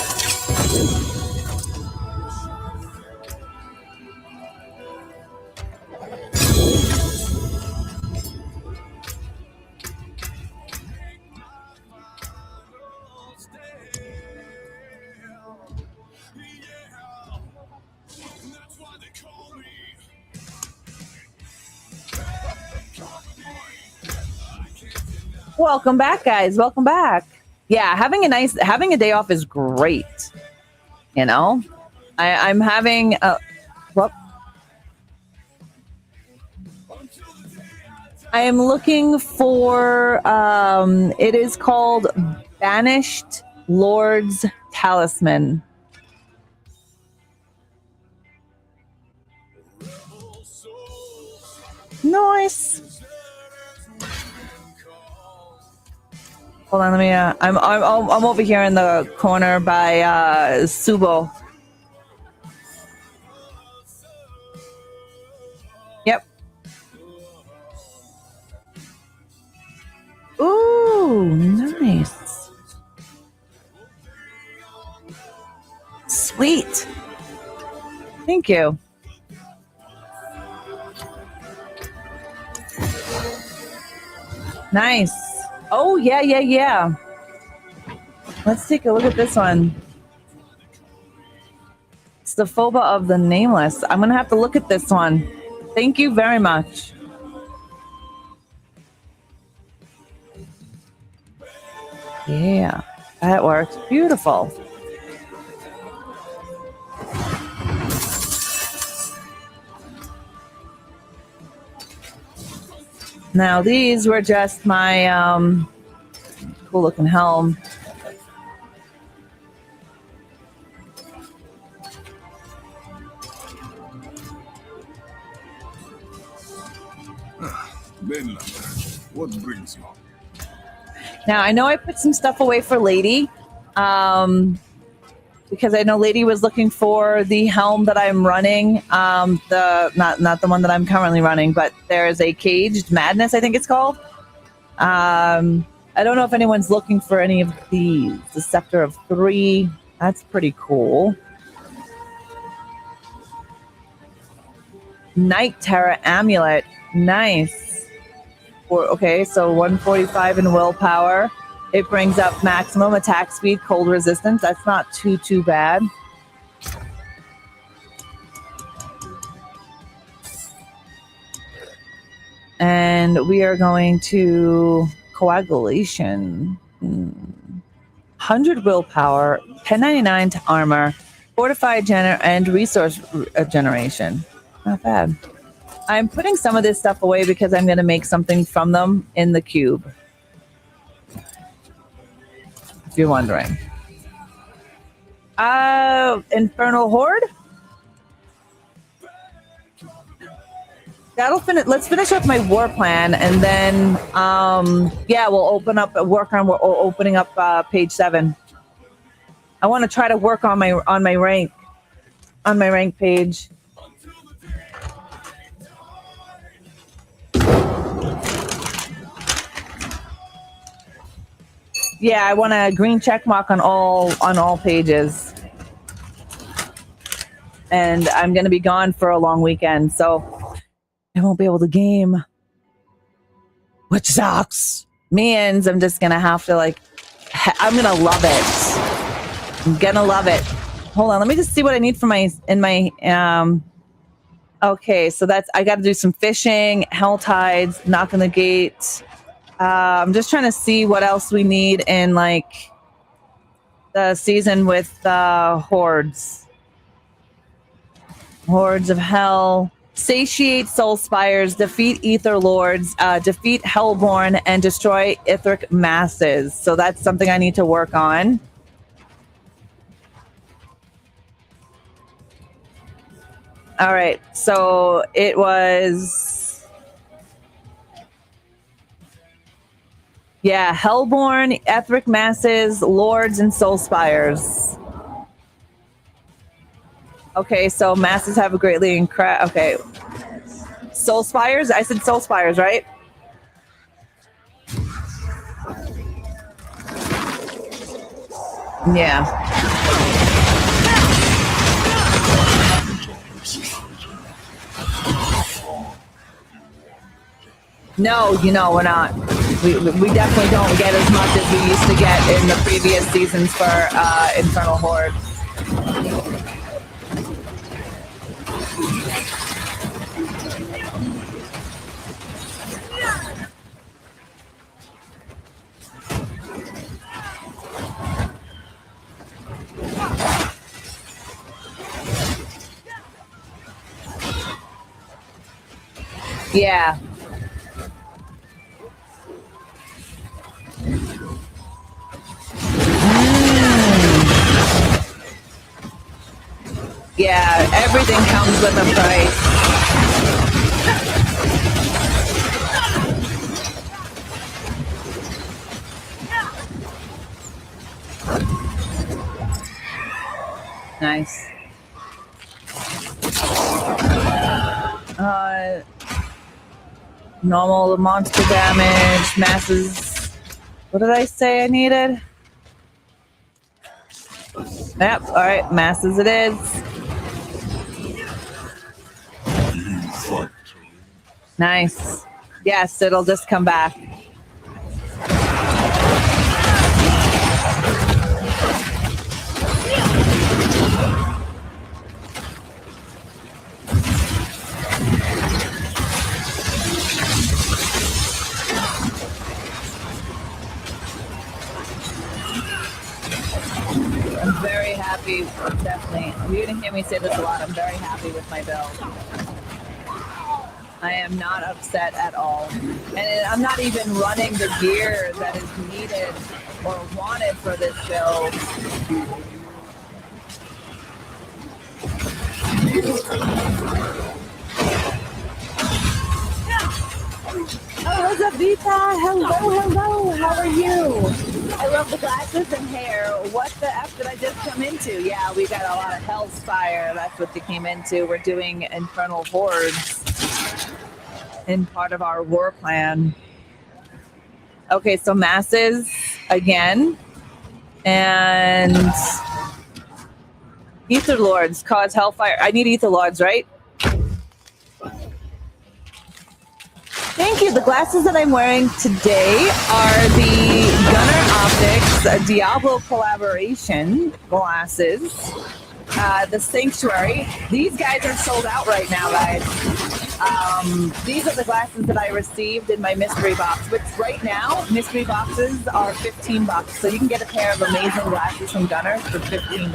Welcome back, guys. Welcome back. Yeah, having a day off is great. You know, I'm having a what? I am looking for. It is called Banished Lord's Talisman. Nice. Hold on, let me. I'm over here in the corner by Subo. Yep. Ooh, nice. Sweet. Thank you. Nice. Oh, yeah. Let's take a look at this one. It's the Phoba of the Nameless. I'm going to have to look at this one. Thank you very much. Yeah, that works. Beautiful. Now, these were just my cool looking helm. Vinland, what brings you? Now, I know I put some stuff away for Lady, because I know Lady was looking for the helm that I'm running. Not the one that I'm currently running, but there is a Caged Madness, I think it's called. I don't know if anyone's looking for any of these. The Scepter of 3, that's pretty cool. Night Terror Amulet, nice. Okay, so 145 in willpower. It brings up maximum attack speed, cold resistance. That's not too bad. And we are going to coagulation. 100 willpower, 1099 to armor, fortified and resource generation. Not bad. I'm putting some of this stuff away because I'm going to make something from them in the cube. If you're wondering. Infernal Horde? That'll finish. Let's finish up my war plan, and then yeah, we'll work on opening up page 7. I want to try to work on my rank page. Yeah, I want a green check mark on all pages. And I'm going to be gone for a long weekend, so I won't be able to game. Which sucks. Means I'm just going to have to I'm going to love it. I'm going to love it. Hold on, let me just see what I need for okay, so I got to do some fishing, hell tides, knock on the gate. I'm just trying to see what else we need in the season with hordes. Hordes of hell. Satiate soul spires, defeat ether lords, defeat hellborn, and destroy etheric masses. So that's something I need to work on. All right, so it was... Yeah, Hellborn, Etheric Masses, Lords, and Soul Spires. Okay, so masses have a greatly increased. Okay, Soul Spires. I said Soul Spires, right? Yeah. No, we're not. We definitely don't get as much as we used to get in the previous seasons for Infernal Horde. Yeah. Yeah, everything comes with a price. Nice. Normal monster damage, masses. What did I say I needed? Yep, alright, masses it is. Nice. Yes, it'll just come back. I'm very happy, definitely. You're gonna hear me say this a lot. I'm very happy with my build. I am not upset at all. And I'm not even running the gear that is needed or wanted for this build. Oh, Elizabeth, hello. How are you? I love the glasses and hair. What the F did I just come into? Yeah, we got a lot of Hellspire. That's what you came into. We're doing Infernal Hordes in part of our war plan. Okay, so masses again. And Ether Lords cause Hellfire. I need Ether Lords, right? Thank you. The glasses that I'm wearing today are the Gunnar Optics Diablo collaboration glasses. The Sanctuary. These guys are sold out right now, guys. These are the glasses that I received in my mystery box, which right now, mystery boxes are $15. So you can get a pair of amazing glasses from Gunnar for $15.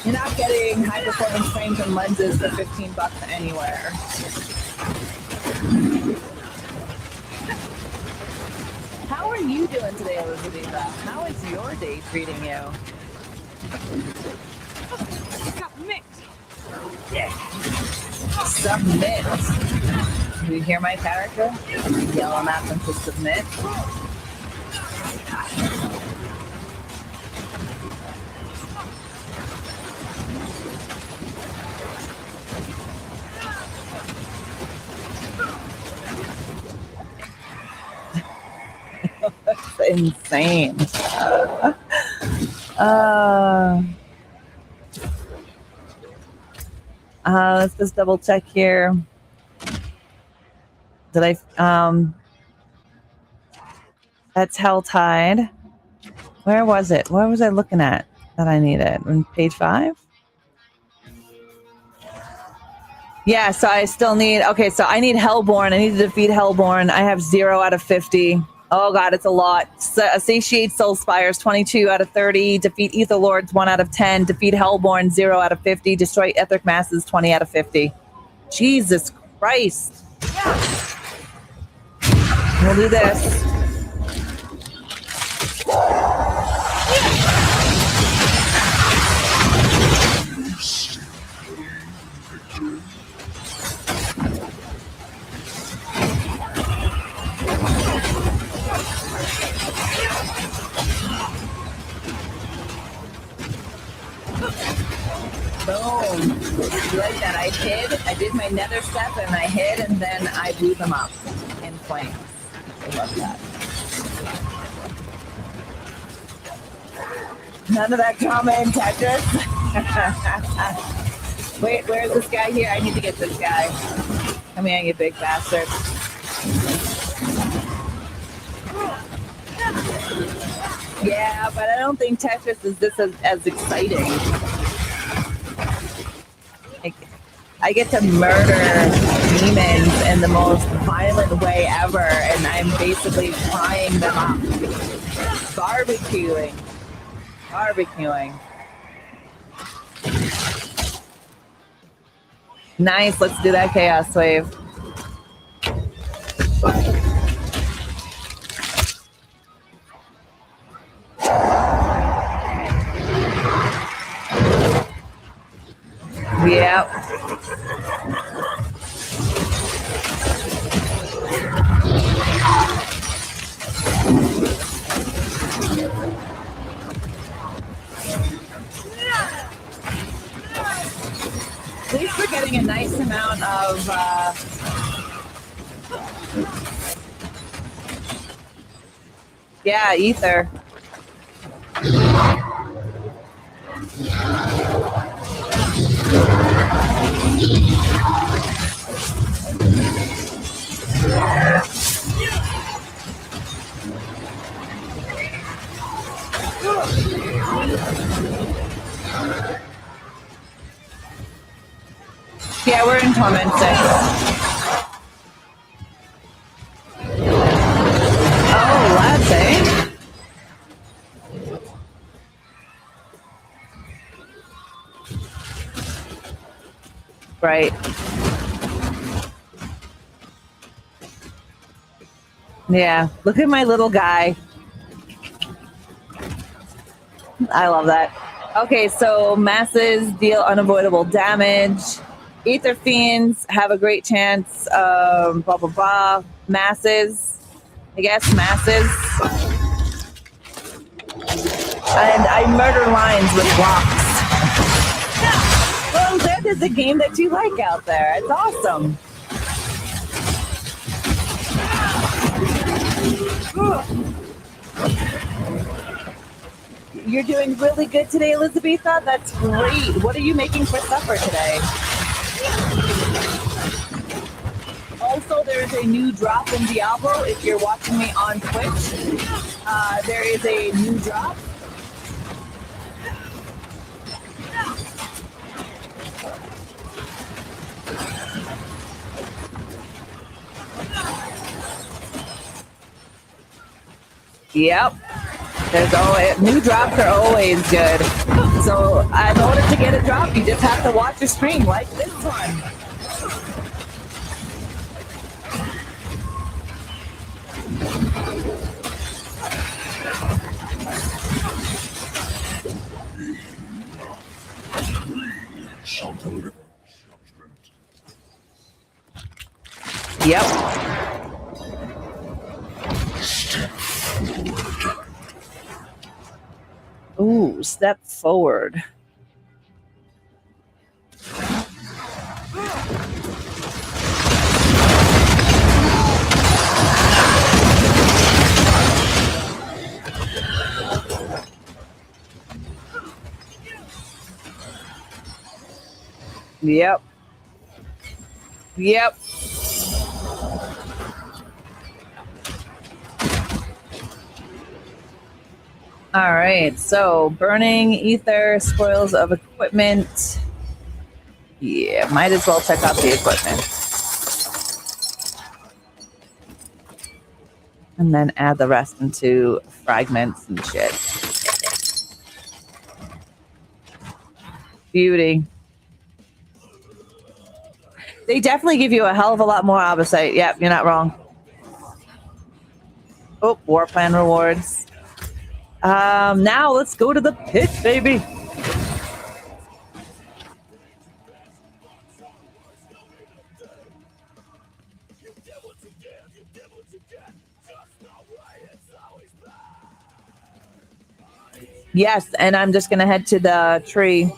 You're not getting high performance frames and lenses for $15 anywhere. How are you doing today, Elizabeth? How is your day treating you? Submit. Yeah. Submit. Do you hear my character? Yelling at them to submit. That's insane. Let's just double check here. Did I that's Helltide. Where was it? Where was I looking at that I needed? On page 5? Yeah, so I still need, okay, so I need Hellborn. I need to defeat Hellborn. I have 0 out of 50. Oh god, it's a lot. Satiate Soul Spires, 22 out of 30. Defeat Ether Lords, 1 out of 10. Defeat Hellborn, 0 out of 50. Destroy Etheric Masses, 20 out of 50. Jesus Christ. We'll do this. You like that? I hid. I did my nether step and I hid, and then I blew them up in flames. I love that. None of that drama in Tetris. Wait, where's this guy here? I need to get this guy. Come here, you big bastard. Yeah, but I don't think Tetris is this as exciting. I get to murder demons in the most violent way ever, and I'm basically frying them up. Barbecuing. Nice, let's do that chaos wave. Yep. At least we're getting a nice amount of yeah, ether. Yeah, we're in Torment 6. Oh, lads, eh? Right. Yeah, look at my little guy. I love that. Okay, so masses deal unavoidable damage. Ether fiends have a great chance. Blah blah blah. Masses, I guess masses. And I murder lines with blocks. Well, that is a game that you like out there. It's awesome. You're doing really good today, Elizabetha. That's great. What are you making for supper today? Also, there is a new drop in Diablo. If you're watching me on Twitch, there is a new drop. Yep. There's always new drops are always good. So in order to get a drop, you just have to watch your stream like this one. Yep. Ooh, step forward. Yep. Yep. All right, so burning ether, spoils of equipment. Yeah, might as well check out the equipment. And then add the rest into fragments and shit. Beauty. They definitely give you a hell of a lot more Abysite. Yep, you're not wrong. Oh, war plan rewards. Now let's go to the pit, baby. Yes, and I'm just gonna head to the tree.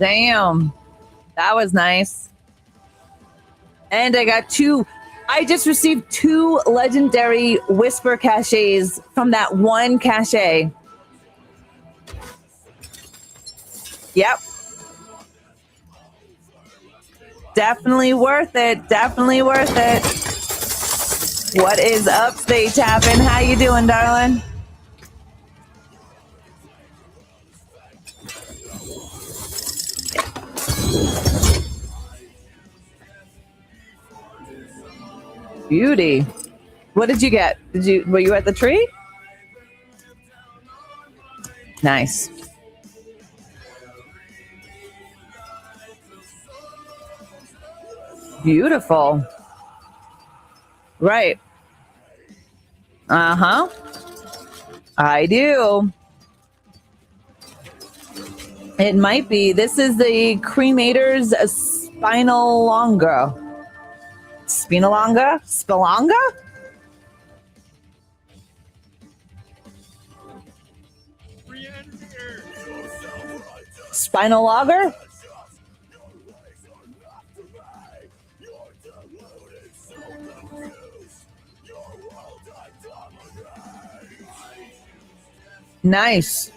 Damn. That was nice. And I got two. I just received 2 legendary whisper caches from that one cache. Yep. Definitely worth it. Definitely worth it. What is up, Stay Tappin'? How you doing, darling? Beauty. What did you get? Were you at the tree? Nice. Beautiful. Right. Uh-huh. I do. It might be. This is the cremator's spinalonga. Spinalonga? Spelonga? Spinal logger? Nice.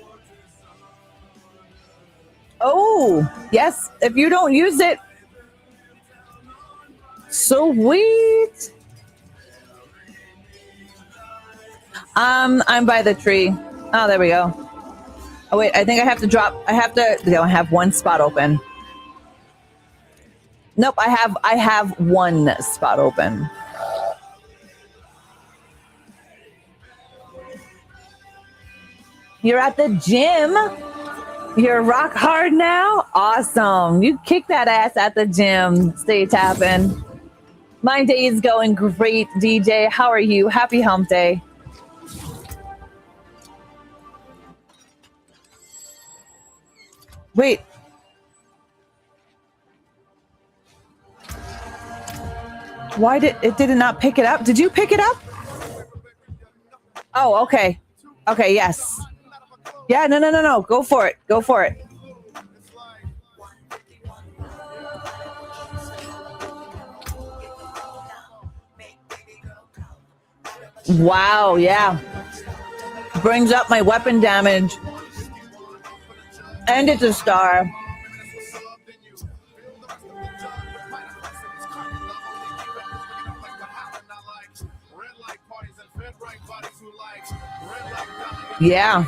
Oh, yes. If you don't use it. Sweet. I'm by the tree. Oh, there we go. Oh, wait. I think I have to drop. I have one spot open. Nope. I have one spot open. You're at the gym. You're rock hard now? Awesome. You kick that ass at the gym. Stay tapping. My day is going great, DJ. How are you? Happy hump day. Wait. Why did it not pick it up? Did you pick it up? Oh, okay. Okay, yes. Yeah, no. Go for it. Go for it. Wow, yeah. Brings up my weapon damage. And it's a star. Yeah.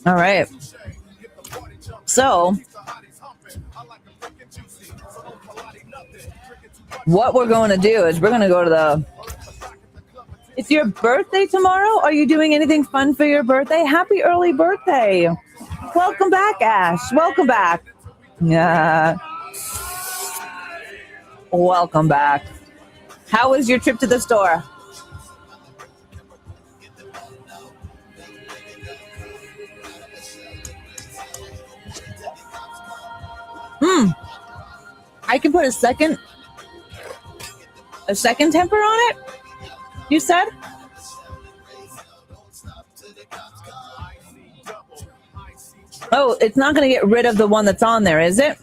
All right. So, what we're going to do is we're going to go to the... It's your birthday tomorrow? Are you doing anything fun for your birthday? Happy early birthday. Welcome back, Ash. Welcome back. Yeah. Welcome back. How was your trip to the store? I can put a second temper on it? You said? Oh, it's not going to get rid of the one that's on there, is it?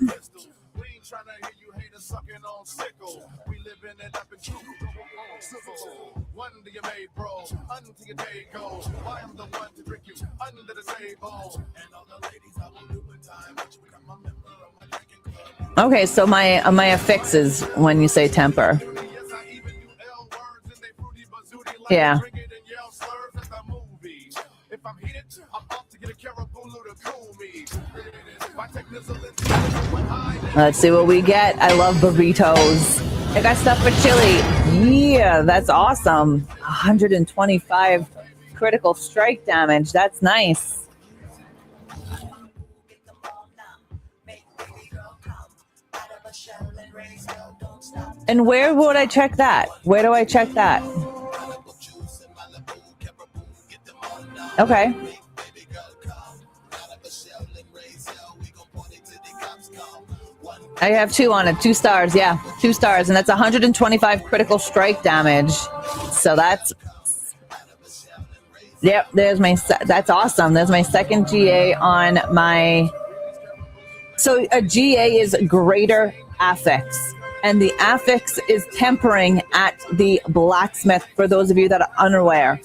Okay, so my affixes when you say temper. Yeah. Let's see what we get. I love burritos. I got stuff for chili. Yeah, that's awesome. 125 critical strike damage. That's nice. And where would I check that? Where do I check that? Okay. I have 2 on it. 2 stars. Yeah, 2 stars. And that's 125 critical strike damage. So that's Yep, there's my, that's awesome. There's my second GA on my, so a GA is greater affix. And the affix is tempering at the blacksmith, for those of you that are unaware.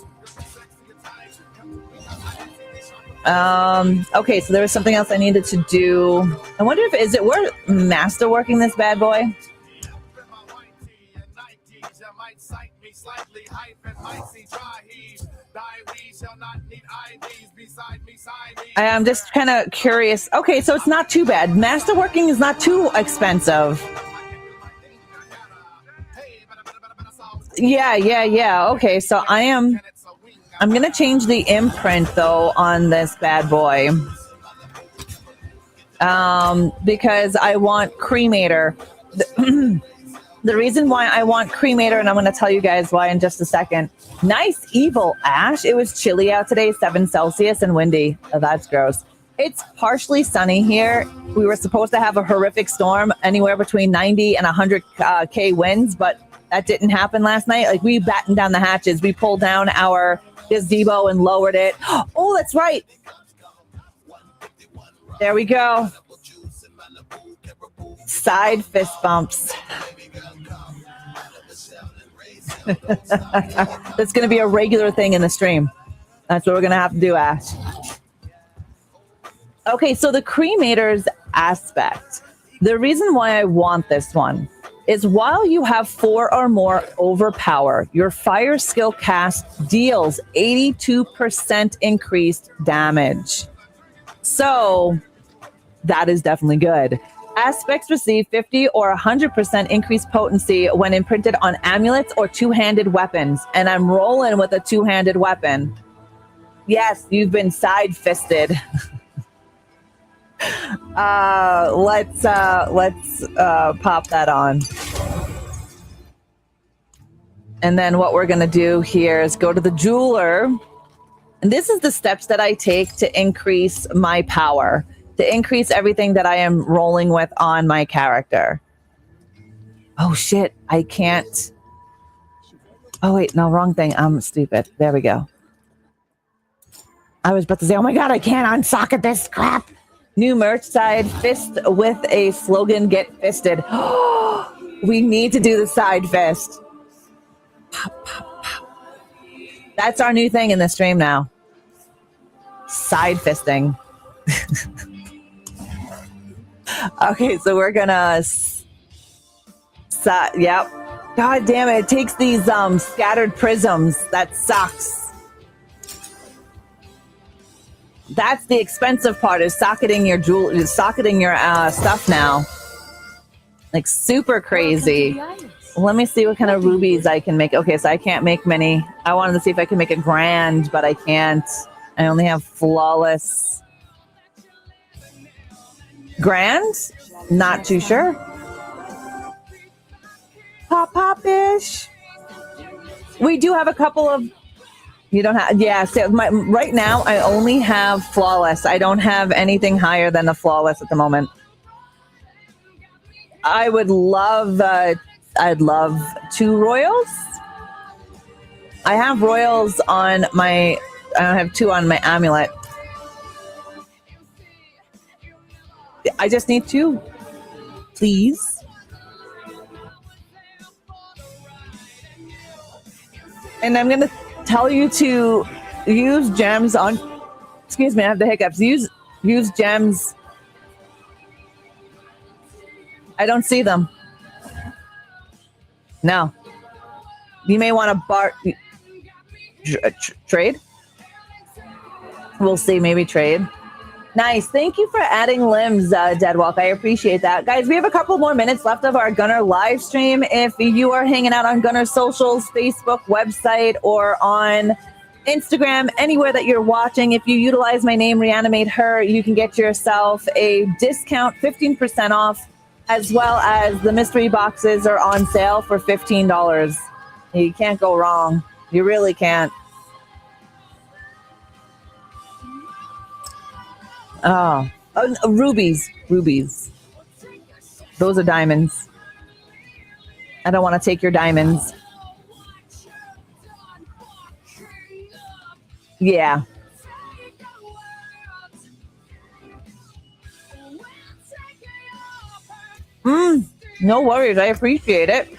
Okay, so there was something else I needed to do. I wonder if, is it worth masterworking this bad boy? I'm just kind of curious. Okay, so it's not too bad. Masterworking is not too expensive. Yeah. Okay, so I'm going to change the imprint, though, on this bad boy. Because I want Cremator. The reason why I want Cremator, and I'm going to tell you guys why in just a second. Nice evil ash. It was chilly out today, 7 Celsius and windy. Oh, that's gross. It's partially sunny here. We were supposed to have a horrific storm, anywhere between 90 and 100 K winds, but that didn't happen last night. Like, we battened down the hatches. We pulled down our gazebo and lowered it. Oh, that's right. There we go. Side fist bumps. That's going to be a regular thing in the stream. That's what we're going to have to do, Ash. Okay, so the Cremator's aspect. The reason why I want this one is while you have 4 or more overpower, your fire skill cast deals 82% increased damage. So that is definitely good. Aspects receive 50 or 100% increased potency when imprinted on amulets or two-handed weapons. And I'm rolling with a two-handed weapon. Yes, you've been side-fisted. Let's pop that on. And then what we're going to do here is go to the jeweler. And this is the steps that I take to increase my power, to increase everything that I am rolling with on my character. Oh, shit. I can't. Oh, wait. No, wrong thing. I'm stupid. There we go. I was about to say, oh, my God, I can't unsocket this crap. New merch side, fist with a slogan, get fisted. We need to do the side fist. Pop, pop, pop. That's our new thing in the stream now. Side fisting. Okay, so we're gonna, yep. God damn it! It takes these scattered prisms. That sucks. That's the expensive part, is socketing your stuff now. Like, super crazy. Let me see what kind of rubies I can make. Okay, so I can't make many. I wanted to see if I can make a grand, but I can't. I only have flawless. Grand? Not too sure. Pop-ish. We do have a couple of... You don't have... Yeah, so right now, I only have flawless. I don't have anything higher than the flawless at the moment. I would love... I'd love 2 royals. I have royals on my... I don't have 2 on my amulet. I just need 2, please. And I'm going to tell you to use gems on... Excuse me, I have the hiccups. Use gems. I don't see them. No. You may want to trade. We'll see, maybe trade. Nice. Thank you for adding limbs, Deadwalk. I appreciate that. Guys, we have a couple more minutes left of our Gunnar live stream. If you are hanging out on Gunnar socials, Facebook, website, or on Instagram, anywhere that you're watching, if you utilize my name, ReAnimateHer, you can get yourself a discount, 15% off, as well as the mystery boxes are on sale for $15. You can't go wrong. You really can't. Oh, rubies. Those are diamonds. I don't want to take your diamonds. Yeah. No worries. I appreciate it.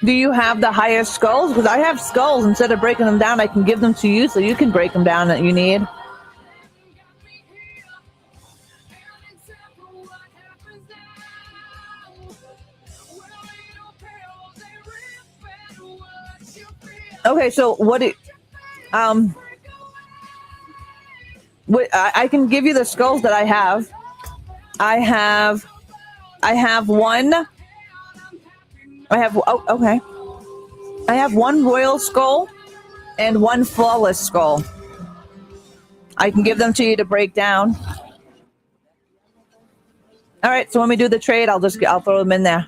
Do you have the highest skulls? Because I have skulls. Instead of breaking them down, I can give them to you so you can break them down that you need. Okay, so I can give you the skulls that I have. I have one. Okay. I have one royal skull and one flawless skull. I can give them to you to break down. All right, so when we do the trade, I'll throw them in there.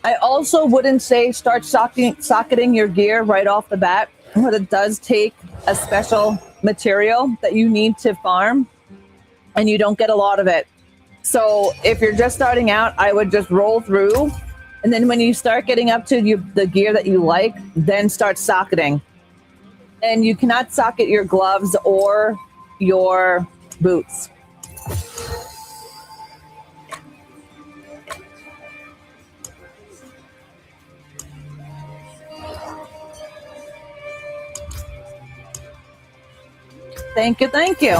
I also wouldn't say start socketing your gear right off the bat, but it does take a special material that you need to farm, and you don't get a lot of it. So if you're just starting out, I would just roll through, and then when you start getting up to the gear that you like, then start socketing. And you cannot socket your gloves or your boots. Thank you, thank you.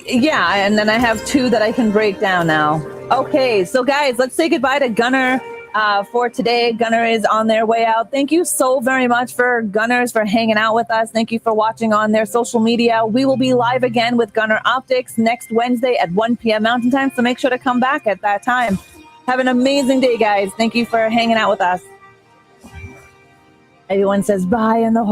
Yeah, and then I have 2 that I can break down now. Okay, so guys, let's say goodbye to Gunnar for today. Gunnar is on their way out. Thank you so very much for Gunnars for hanging out with us. Thank you for watching on their social media. We will be live again with Gunnar Optics next Wednesday at 1 p.m. Mountain Time, so make sure to come back at that time. Have an amazing day, guys. Thank you for hanging out with us. Everyone says bye in the